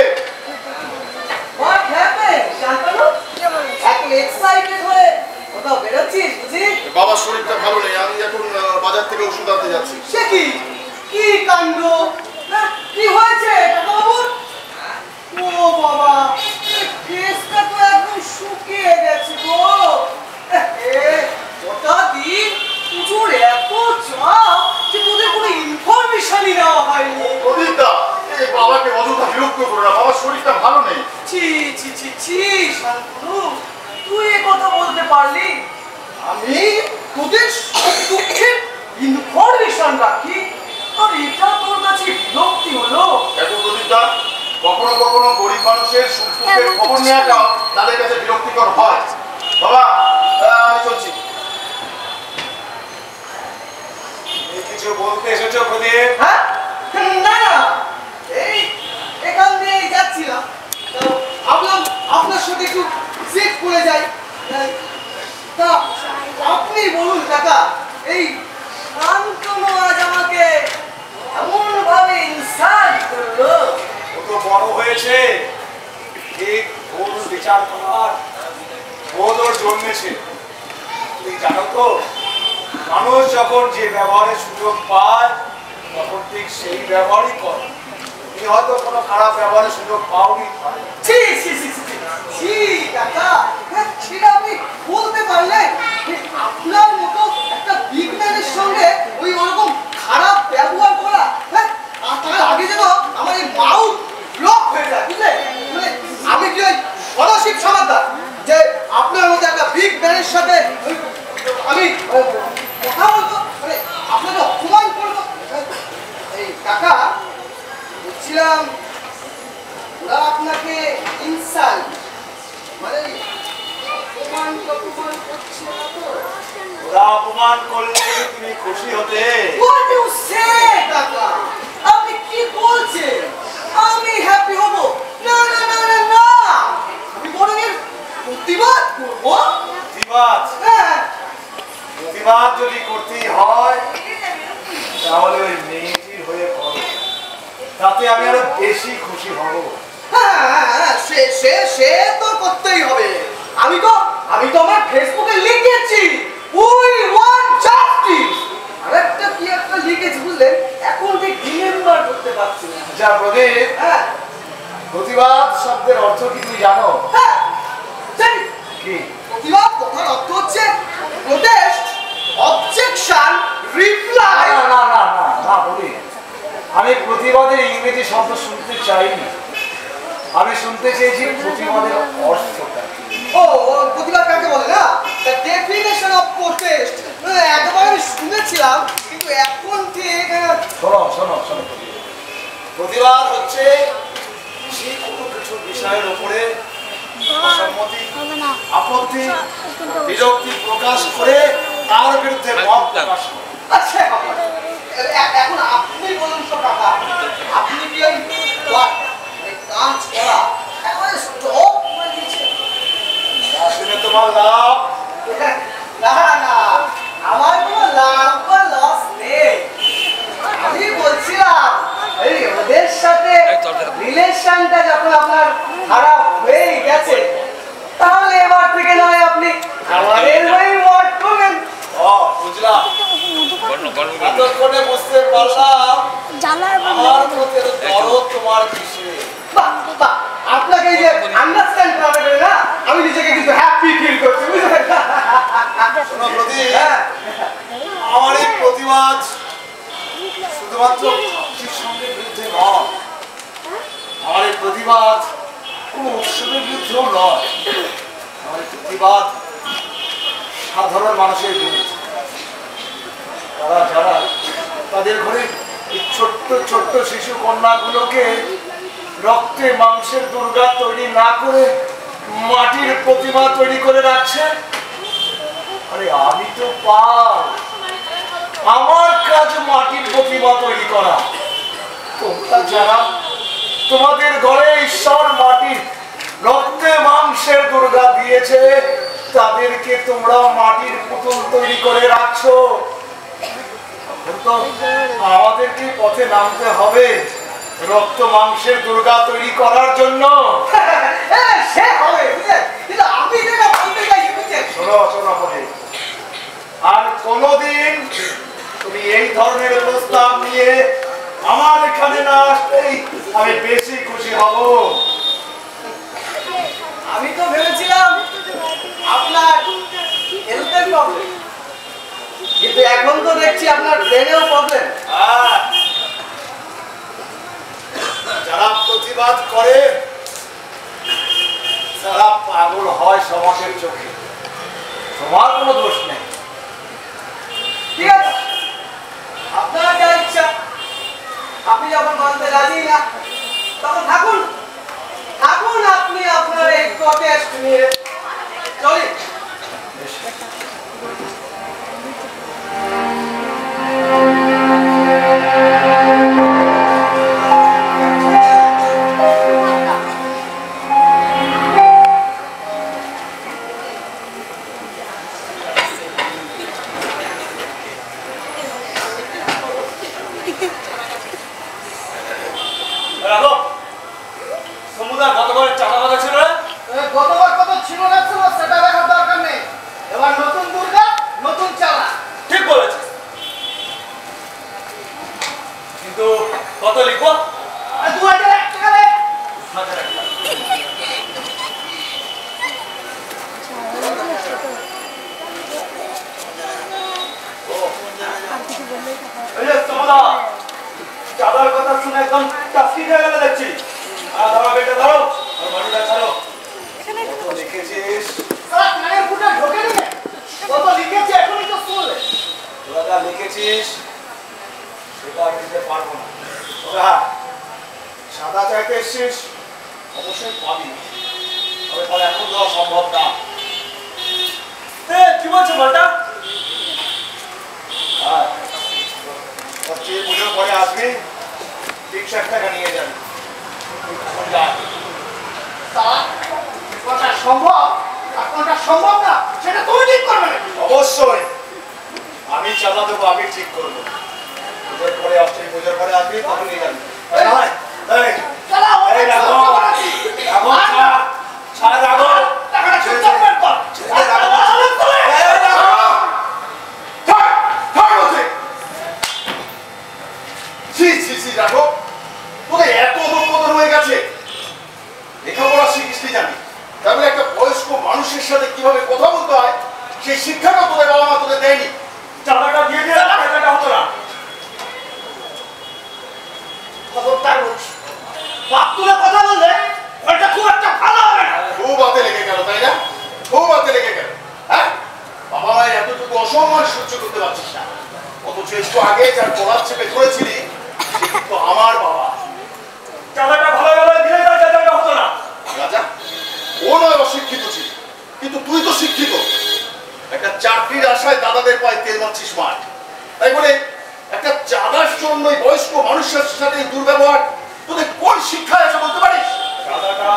বাবার শরীরটা ভালো নেই, আমি এখন বাজার থেকে ওষুধ আনতে যাচ্ছি। সে কি কি কাণ্ড, কি হয়েছে কাকাবাবুর? ও বাবা, কেসটা তো একদম শুকিয়ে গেছে গো। ওটা দিন পুজোর এত চাপ যে তোদের কোনো ইনফরমেশনই নেওয়া হয়নি। প্রদীপদা, এই বাবাকে অযথা বিরক্ত করো না, বাবার শরীরটা ভালো নেই। ছি ছি ছি ছি, শান্তনু, তুই এ কথা বলতে পারলি? আমি তোদের দুঃখের ইনফরমেশন রাখি, আর এটা তোর কাছে বিরক্তি হলো? দেখো প্রদীপদা, কখনো কখনো গরিব মানুষের সুখ দুঃখের খবর নেওয়াটাও তাদের কাছে বিরক্তিকর হয়। বাবা, আমি চলছি। কিছু বলতে এসেছো প্রদীপ? হ্যাঁ, না না, এই এখান দিয়ে যাচ্ছিলাম, তো ভাবলাম আপনার সাথে একটু চেক করে যাই। তা আপনি বলুন কাকা, এই শান্তনু আজ আমাকে এমন ভাবে ইনসাল্ট করলো। ও তো বড় হয়েছে, ঠিক ভুল বিচার করার বোধ ওর জন্মেছে। তুমি জানো তো, মানুষ যখন যে ব্যবহারের সুযোগ পায় তখন ঠিক সেই ব্যবহারই করে। তুমি হয়তো কোনো খারাপ ব্যবহারের সুযোগ পাওনি। ছি ছি ছি ছি ছি কাকা, সেটা আপনি বলতে পারলেন? আপনার মতো একটা বিগ ম্যানের সঙ্গে ওই ওরকম খারাপ ব্যবহার করা, হ্যাঁ, আর তার আগে যেন আমার এই মাউথ ব্লক হয়ে যায়, বুঝলে? মানে আমি কি ওই স্কলারশিপ সমাদার যে আপনার মতো একটা বিগ ম্যানের সাথে আমি কথা বলবো, মানে আপনাকে অপমান করবো? এই কাকা, বলছিলাম ওরা আপনাকে ইনসাল্ট মানে অপমান করছে না তো? ওরা অপমান করলে তুমি খুশি হতে? What you say, কাকা? আপনি কি বলছেন? আমি হ্যাপি হব? না না না না না, আমি বরং এর প্রতিবাদ করব। প্রতিবাদ? হ্যাঁ, প্রতিবাদ যদি করতেই হয় তাহলে ওই মেয়েটির হয়ে করো, তাতে আমি আরো বেশি খুশি হব। হ্যাঁ, সে তো করতেই হবে। আমি তো আমার ফেসবুকে লিখেছি, উই ওয়ান্ট জাস্টিস। আরেকটা কি একটা লিখেছি বুঝলেন, এখন ঠিক রিমেম্বার করতে পারছি না। যা প্রদীপ, হ্যাঁ প্রতিবাদ শব্দের অর্থ কি তুমি জানো? হ্যাঁ, কি প্রতিবাদ কথার অর্থ হচ্ছে প্রোটেস্ট, অবজেকশন, রিপ্লাই। না না না না না বলি, আমি প্রতিবাদের ইংরেজি শব্দ শুনতে চাইনি, আমি শুনতে চেয়েছি প্রতিবাদের অর্থটা। ও প্রতিবাদ কাকে বলে না? দ্য ডেফিনেশন অফ প্রোটেস্ট একবার আমি শুনেছিলাম, কিন্তু এখন ঠিক শোনো শোনো শোনো, প্রতিবাদ হচ্ছে যে কোনো কিছু বিষয়ের উপরে অসম্মতি, আপত্তি, বিরক্তি প্রকাশ করে তার বিরুদ্ধে মত প্রকাশ করে। আচ্ছা এখন আপনি বলুন তো কাকা, আপনি কি ওই কাজ করা একেবারে স্টপ করে দিয়েছেন? আসলে তোমার লাভ না না, আমার কোনো লাভ বা লস নেই। আমি বলছিলাম এই ওদের সাথে রিলেশনটা যখন আপনার খারাপ হয়ে গেছে, তাহলে এবার থেকে নয় আপনি আমাদের হয়ে ওয়ার্ক করবেন। ও বুঝলাম, এতক্ষণে বুঝতে পারলাম আমার প্রতি দরদ তোমার কিসে। বাহ বাহ, আপনাকে এই যে আন্ডারস্ট্যান্ড করা গেলে না, আমি নিজেকে কিন্তু হ্যাপি ফিল করছি, বুঝলেন? শোনো প্রদীপ, আমার এই প্রতিবাদ শুধুমাত্র ভাবটির সঙ্গে বিরুদ্ধে নয়, আমার এই প্রতিবাদ কোনো উৎসবের বিরুদ্ধেও নয়, আমার এই প্রতিবাদ সাধারণ মানুষের বিরুদ্ধে। তারা যারা তাদের ঘরে এই ছোট্ট ছোট্ট শিশু কন্যাগুলোকে রক্তে মাংসের দুর্গা তৈরি না করে মাটির প্রতিমা তৈরি করে রাখছে, আরে আমি তো পার, আমার কাজ মাটির প্রতিমা তৈরি করা। তোমরা যারা তোমাদের ঘরে ঈশ্বর মাটির রক্তে মাংসের দুর্গা দিয়েছে, তাদেরকে তোমরা মাটির পুতুল তৈরি করে রাখছো। এখন তো আমাদেরকে পথে নামতে হবে রক্ত মাংসের দুর্গা তৈরি করার জন্য। সে হবে, বুঝলেন? কিন্তু আমি যেটা বলতে চাইছি, বুঝছেন? শোনো শোনো প্রদীপ, আর কোনোদিন তুমি এই ধরনের প্রস্তাব নিয়ে আমার এখানে না আসলেই আমি বেশি খুশি হব। আমি তো ভেবেছিলাম আপনার হেলথের প্রবলেম, কিন্তু এখন তো দেখছি আপনার ব্রেনেও প্রবলেম। যারা প্রতিবাদ করে যারা পাগল হয় সমাজের চোখে, তোমার কোনো দোষ নেই। ঠিক আছে, আপনার যা ইচ্ছা, আপনি যখন মানতে রাজি না তখন থাকুন, থাকুন আপনি আপনার এই প্রটেস্ট নিয়ে। চলি। সমুদ্র গতবার চাঁদা কথা ছিল না? গতবার কত ছিল না ছিল সেটা দেখার দরকার নেই, এবার নতুন দুর্গা নতুন চালা। ঠিক বলেছিস, কিন্তু কত লিখবো? 2001 টাকা রে। এই যে সমুদ্র চাঁদার কথা শুনে একদম টাস্কি হয়ে গেলে দেখছি। আর ধরো বেটা ধরো, আর বাড়িটা ছাড়ো। কত লিখেছিস? সারা কানের ফুটা ঢোকে নিয়ে কত লিখেছি এখনই তো শুনলে। তোরা যা লিখেছিস সেটা আমি দিতে পারবো না। তোরা সাদা চাইতে এসছিস, অবশ্যই পাবি, তবে তাহলে এখন দেওয়া সম্ভব না। কি বলছো বলটা? পুজোর পরে আসবি, 300 টাকা নিয়ে যাবি। এখন যা। কোনটা সম্ভব আর কোনটা সম্ভব না সেটা তুমি ঠিক করবে না। অবশ্যই আমি চাঁদা দেবো, আমি ঠিক করবো। পুজোর পরে আসছি, পুজোর পরে আসবি, তখন নিয়ে যাবি। লেখাপড়া শিখিস জানি, তারপরে একটা বয়স্ক মানুষের সাথে কি অপমান সহ্য করতে পারছিস না, অথচ একটু আগে যার গলার চেপে ধরেছিলি সে কিন্তু আমার বাবা। চাঁদাটা ভালো ভালো দিলে তার চাঁদাটা হতো না। রাজা, ও নয় অশিক্ষিত ছিল, কিন্তু তুই তো শিক্ষিত। একটা চাকরির আশায় দাদাদের পায়ে তেল মারছিস মাঠ, তাই বলে একটা চাঁদার জন্য বয়স্ক মানুষের সাথে দুর্ব্যবহার তোদের কোন শিক্ষায় আছে বলতে পারিস? চাঁদাটা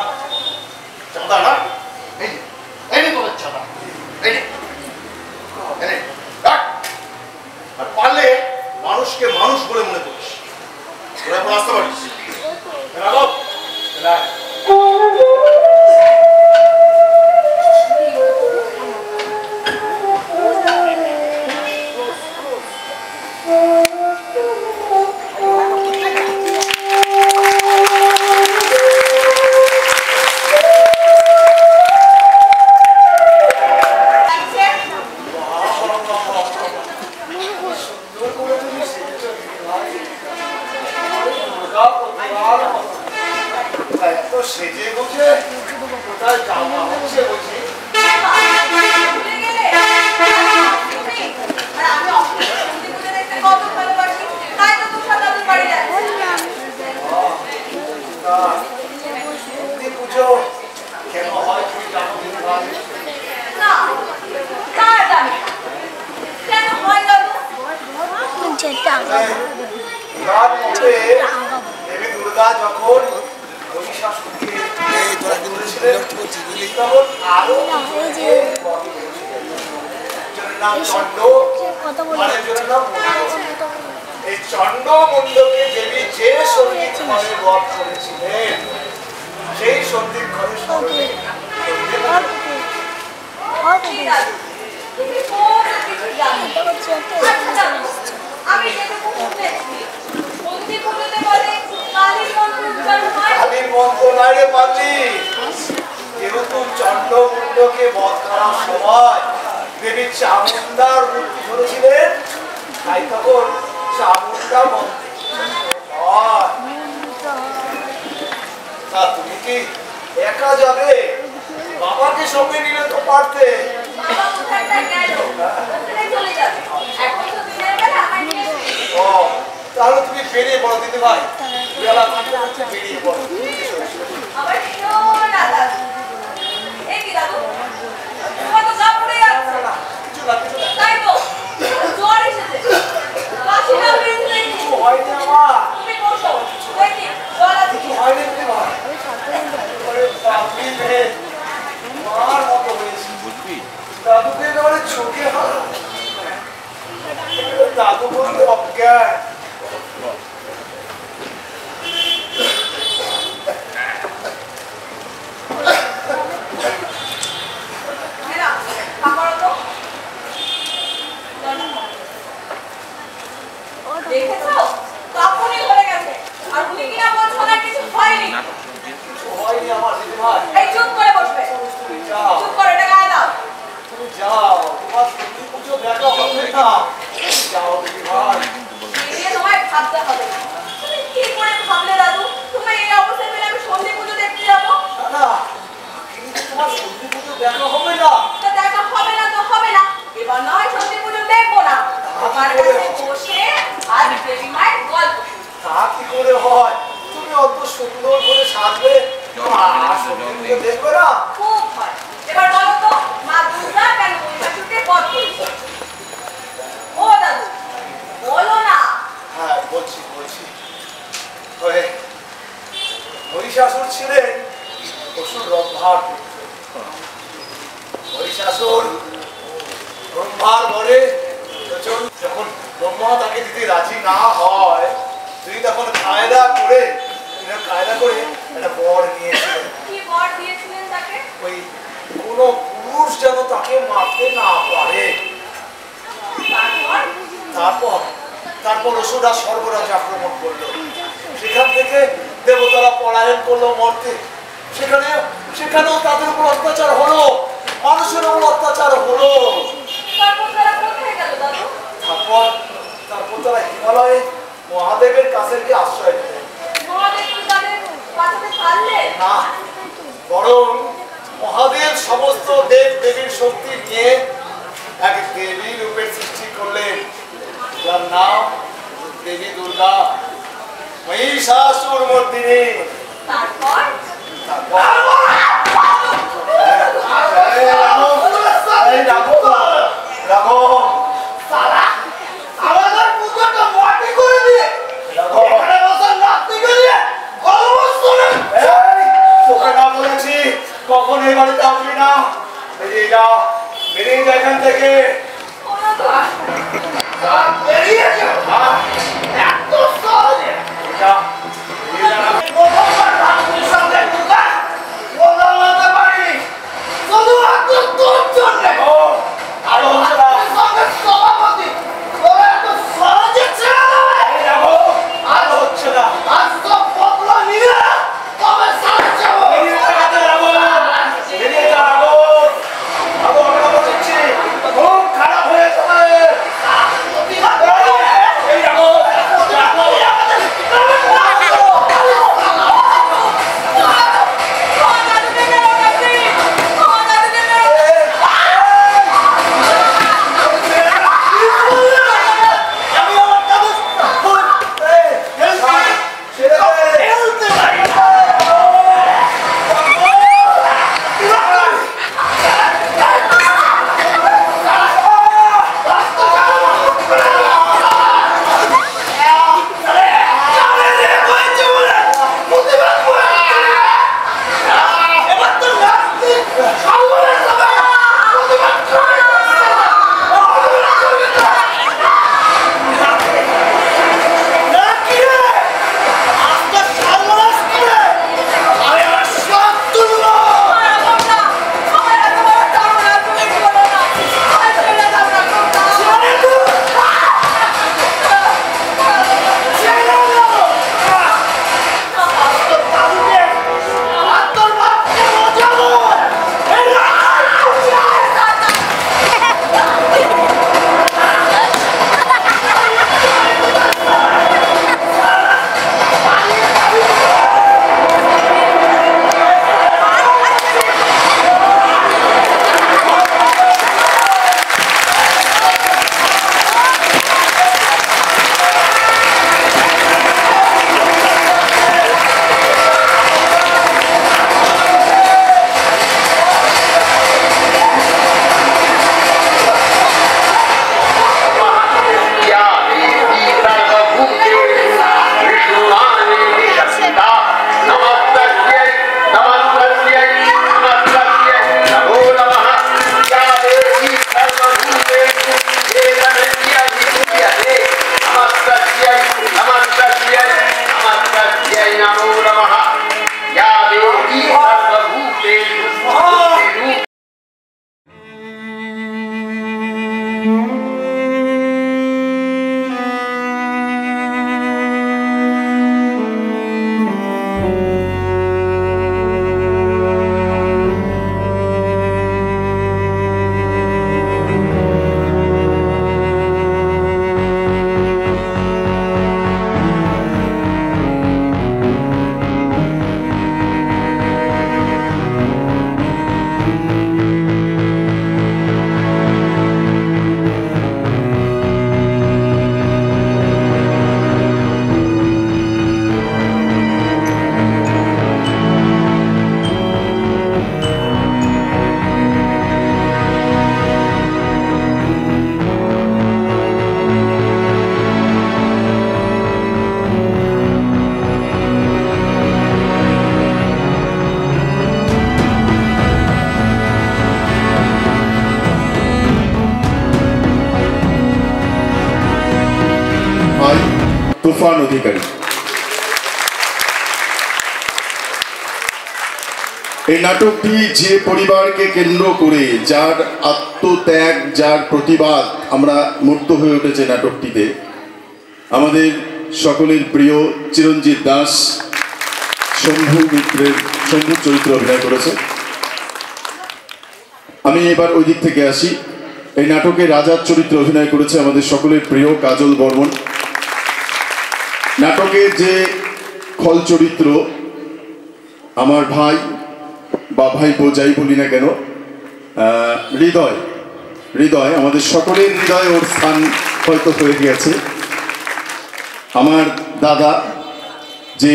চাঁদা না, এই নে তোদের চাঁদা, এই নে, রাখ। আর পারলে মানুষকে মানুষ বলে মনে করিস। তোরা এখন আসতে পারিস। রাঘব, সেজে বুঝে কোথায় যাওয়া হচ্ছে বুঝি? পুজো কেন হয় তুমি জানো? দেবী দুর্গা যখন মহিষাসুরকে করেছিলেন তখন আরো নাম চন্ড, আরেকজনের নাম মন্ড। এই চন্ড মন্ডকে দেবী যে সন্দীপ ঘরে বধ করেছিলেন সেই সন্দীপ ঘরে আমি কালীর মন্ত্র নাই রে পারলি। যেহেতু চন্ড মুন্ডকে বধ করার সময় দেবী চামুন্ডার মূর্তি ধরেছিলেন, তাই তখন চামুন্ডা মন্ত্র। তুমি কি একা যাবে? বাবাকে সঙ্গে নিলে তো পারতে। তাহলে তুমি বেরিয়ে পড়ো দিদি ভাই, বেলা বেরিয়ে পড়ো। হয়নি আমার, হয়নি দিদি ভাই, মার মতো হয়েছি। দাদুকে একেবারে চোখে হাত, দাদু বলতে অজ্ঞান। হয়নি আমার দিদি ভাই। চুপ করে বসবে, চুপ করে এটা গায়ে দাও। তুমি যাও, তোমার সত্যি পুজো দেখা হবে না। যাও দিদি ভাই। তোমায় ভাবতে হবে। তুমি কি করে ভাবলে দাদু তুমি এই অবস্থায় পেলে আমি সন্ধি পুজো দেখতে যাবো? না, কিন্তু তোমার সত্যি পুজো দেখা হবে না। তা দেখা হবে না তো হবে না, এবার নয় সন্ধি পুজো দেখবো না। তোমার কাছে বসে আজ দেবী মায়ের গল্প। তা কি করে হয়? তুমি অত সুন্দর করে সাজবে, দেখবে না? খুব হয়। এবার বলো তো মা দুর্গা কেন মহিষাসুরকে বধ করেছে? ও দাদু বলো না। হ্যাঁ বলছি বলছি। মহিষাসুর ছিলেন অসুর ব্রহ্মার পুত্র। মহিষাসুর ব্রহ্মার ঘরে যখন ব্রহ্মা তাকে দিতে রাজি না হয়, তিনি তখন কায়দা করে একটা বর নিয়েছিলেন। কি বর দিয়েছিলেন তাকে? ওই কোন পুরুষ যেন তাকে মারতে না পারে। তারপর অসুরা স্বর্গরাজ আক্রমণ করলো। সেখান থেকে দেবতারা পলায়ন করলো মর্তে। সেখানেও তাদের উপর অত্যাচার হলো, মানুষের উপর অত্যাচার হলো। তারপর তারা হিমালয়ে মহাদেবের কাছে গিয়ে আশ্রয় দিলেন। না, বরং মহাদেব সমস্ত দেব দেবীর শক্তি নিয়ে এক দেবী রূপের সৃষ্টি করলেন, যার নাম দেবী দুর্গা মহিষাসুর মর্দিনী। তারপর আমাদের পুজোটা মাটি করে দিয়ে এখানে বসার নাতি গেলে তোকে না বলেছি কখন এই বাড়িতে আসবি না। বেরিয়ে যা, বেরিয়ে যা এখান থেকে। বেরিয়ে যাও এত সহজে যা, বেরিয়ে যা। প্রথমবার রাত্রির সঙ্গে ঢুকা বদলাতে পারিনি শুধুমাত্র তোর জন্যে। আরো হচ্ছে না। সঙ্গে সভাপতি তোরা এত সহজে ছেড়ে দেবে? এই দেখো, আরো হচ্ছে না। আজ তো বদলা নিয়ে তবে সাথে যাবো। বেরিয়ে যা এখান থেকে, রাঘব। বেরিয়ে যা, রাঘব। রাঘব, আমরা বলছি, খুব খারাপ হয়ে যাবে। প্রতিবাদ এই রাঘব, রাঘব। তুফান অধিকারী। এই নাটকটি যে পরিবারকে কেন্দ্র করে, যার আত্মত্যাগ, যার প্রতিবাদ আমরা মুক্ত হয়ে উঠেছে নাটকটিতে, আমাদের সকলের প্রিয় চিরঞ্জিত দাস শম্ভু চরিত্র অভিনয় করেছে। আমি এবার ওই দিক থেকে আসি। এই নাটকে রাজার চরিত্র অভিনয় করেছে আমাদের সকলের প্রিয় কাজল বর্মন। নাটকে যে খল চরিত্র, আমার ভাই বা ভাইপো যাই বলি না কেন, হৃদয়, আমাদের সকলের হৃদয়ে ওর স্থান হয়তো হয়ে গেছে। আমার দাদা যে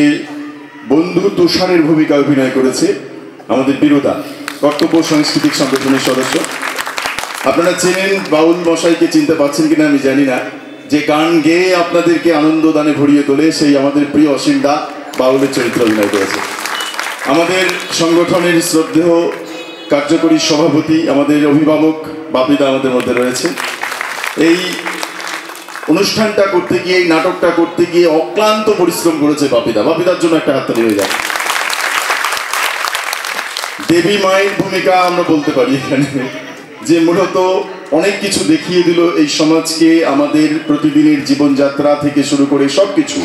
বন্ধু তুষারের ভূমিকা অভিনয় করেছে, আমাদের বীরদা, কর্তব্য সাংস্কৃতিক সংগঠনের সদস্য। আপনারা চেনেন, বাউল মশাইকে চিনতে পারছেন কিনা আমি জানি না, যে গান গেয়ে আপনাদেরকে আনন্দ দানে ভরিয়ে তোলে, সেই আমাদের প্রিয় অসীম দা বাউলের চরিত্র অভিনয় করেছে। আমাদের সংগঠনের শ্রদ্ধেয় কার্যকরী সভাপতি, আমাদের অভিভাবক বাপিদা আমাদের মধ্যে রয়েছে। এই অনুষ্ঠানটা করতে গিয়ে, এই নাটকটা করতে গিয়ে অক্লান্ত পরিশ্রম করেছে বাপিদা। বাপিদার জন্য একটা হাততালি হয়ে যায়। দেবী মায়ের ভূমিকা আমরা বলতে পারি এখানে, যে মূলত অনেক কিছু দেখিয়ে দিল এই সমাজকে, আমাদের প্রতিদিনের জীবনযাত্রা থেকে শুরু করে সব কিছু।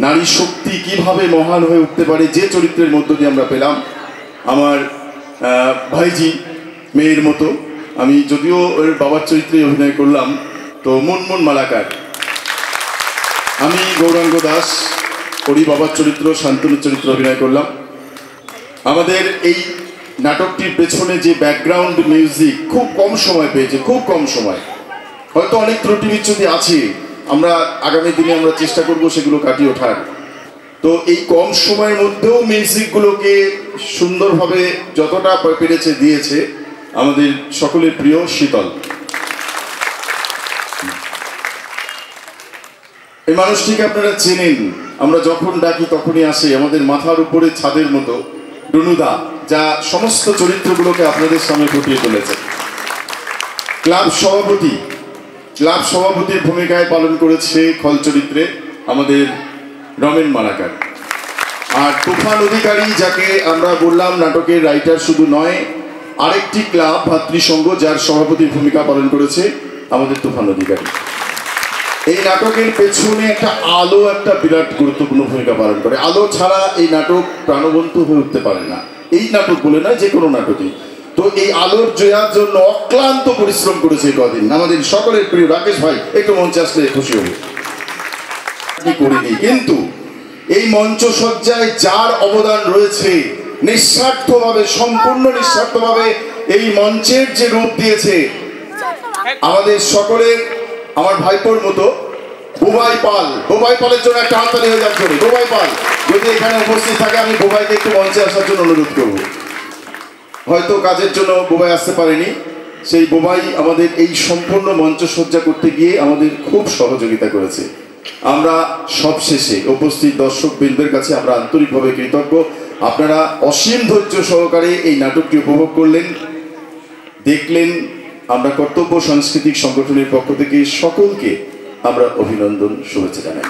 নারী শক্তি কিভাবে মহান হয়ে উঠতে পারে, যে চরিত্রের মধ্য দিয়ে আমরা পেলাম। আমার ভাইজি মেয়ের মতো, আমি যদিও ওর বাবার চরিত্রে অভিনয় করলাম, তো মুনমুন মালাকার। আমি গৌরাঙ্গ দাস, ওরই বাবার চরিত্র শান্তনুর চরিত্র অভিনয় করলাম। আমাদের এই নাটকটির পেছনে যে ব্যাকগ্রাউন্ড মিউজিক খুব কম সময় পেয়েছে, খুব কম সময়, হয়তো অনেক ত্রুটি বিচ্যুতি আছে, আমরা আগামী দিনে আমরা চেষ্টা করব সেগুলো কাটিয়ে ওঠার। তো এই কম সময়ের মধ্যেও মিউজিকগুলোকে সুন্দরভাবে যতটা পেরেছে দিয়েছে আমাদের সকলের প্রিয় শীতল। এই মানুষটিকে আপনারা চেনেন, আমরা যখন ডাকি তখনই আসে, আমাদের মাথার উপরে ছাদের মতো ডুনুদা, যা সমস্ত চরিত্রগুলোকে আপনাদের সামনে ফুটিয়ে তুলেছে। ক্লাব সভাপতির ভূমিকায় পালন করেছে খল চরিত্রে আমাদের রমেন মালাকার। আর তুফান অধিকারী, যাকে আমরা বললাম নাটকের রাইটার শুধু নয়, আরেকটি ক্লাব ভাতৃসংঘ, যার সভাপতির ভূমিকা পালন করেছে আমাদের তুফান অধিকারী। এই নাটকের পেছনে একটা আলো একটা বিরাট গুরুত্বপূর্ণ ভূমিকা পালন করে। আলো ছাড়া এই নাটক প্রাণবন্ত হয়ে উঠতে পারে না, এই নাটক বলে নয়, যে কোনো নাটকই। তো এই আলোর জয়ার জন্য অক্লান্ত পরিশ্রম করেছে কদিন আমাদের সকলের প্রিয় রাকেশ ভাই, একটু মঞ্চে আসলে খুশি হব। করিনি, কিন্তু এই মঞ্চসজ্জায় যার অবদান রয়েছে, নিঃস্বার্থভাবে, সম্পূর্ণ নিঃস্বার্থভাবে এই মঞ্চের যে রূপ দিয়েছে আমাদের সকলের, আমার ভাইপোর মতো বুবাই পাল। বুবাই পালের জন্য একটা হাততালি হয়ে যাচ্ছে। বুবাই পাল যদি এখানে উপস্থিত থাকে, আমি বুবাইকে একটু মঞ্চে আসার জন্য অনুরোধ করব। হয়তো কাজের জন্য বুবাই আসতে পারেনি, সেই বুবাই আমাদের এই সম্পূর্ণ মঞ্চসজ্জা করতে গিয়ে আমাদের খুব সহযোগিতা করেছে। আমরা সবশেষে উপস্থিত দর্শক বৃন্দের কাছে আমরা আন্তরিকভাবে কৃতজ্ঞ। আপনারা অসীম ধৈর্য সহকারে এই নাটকটি উপভোগ করলেন, দেখলেন। আমরা কর্তব্য সাংস্কৃতিক সংগঠনের পক্ষ থেকে সকলকে আমরা অভিনন্দন, শুভেচ্ছা জানাই।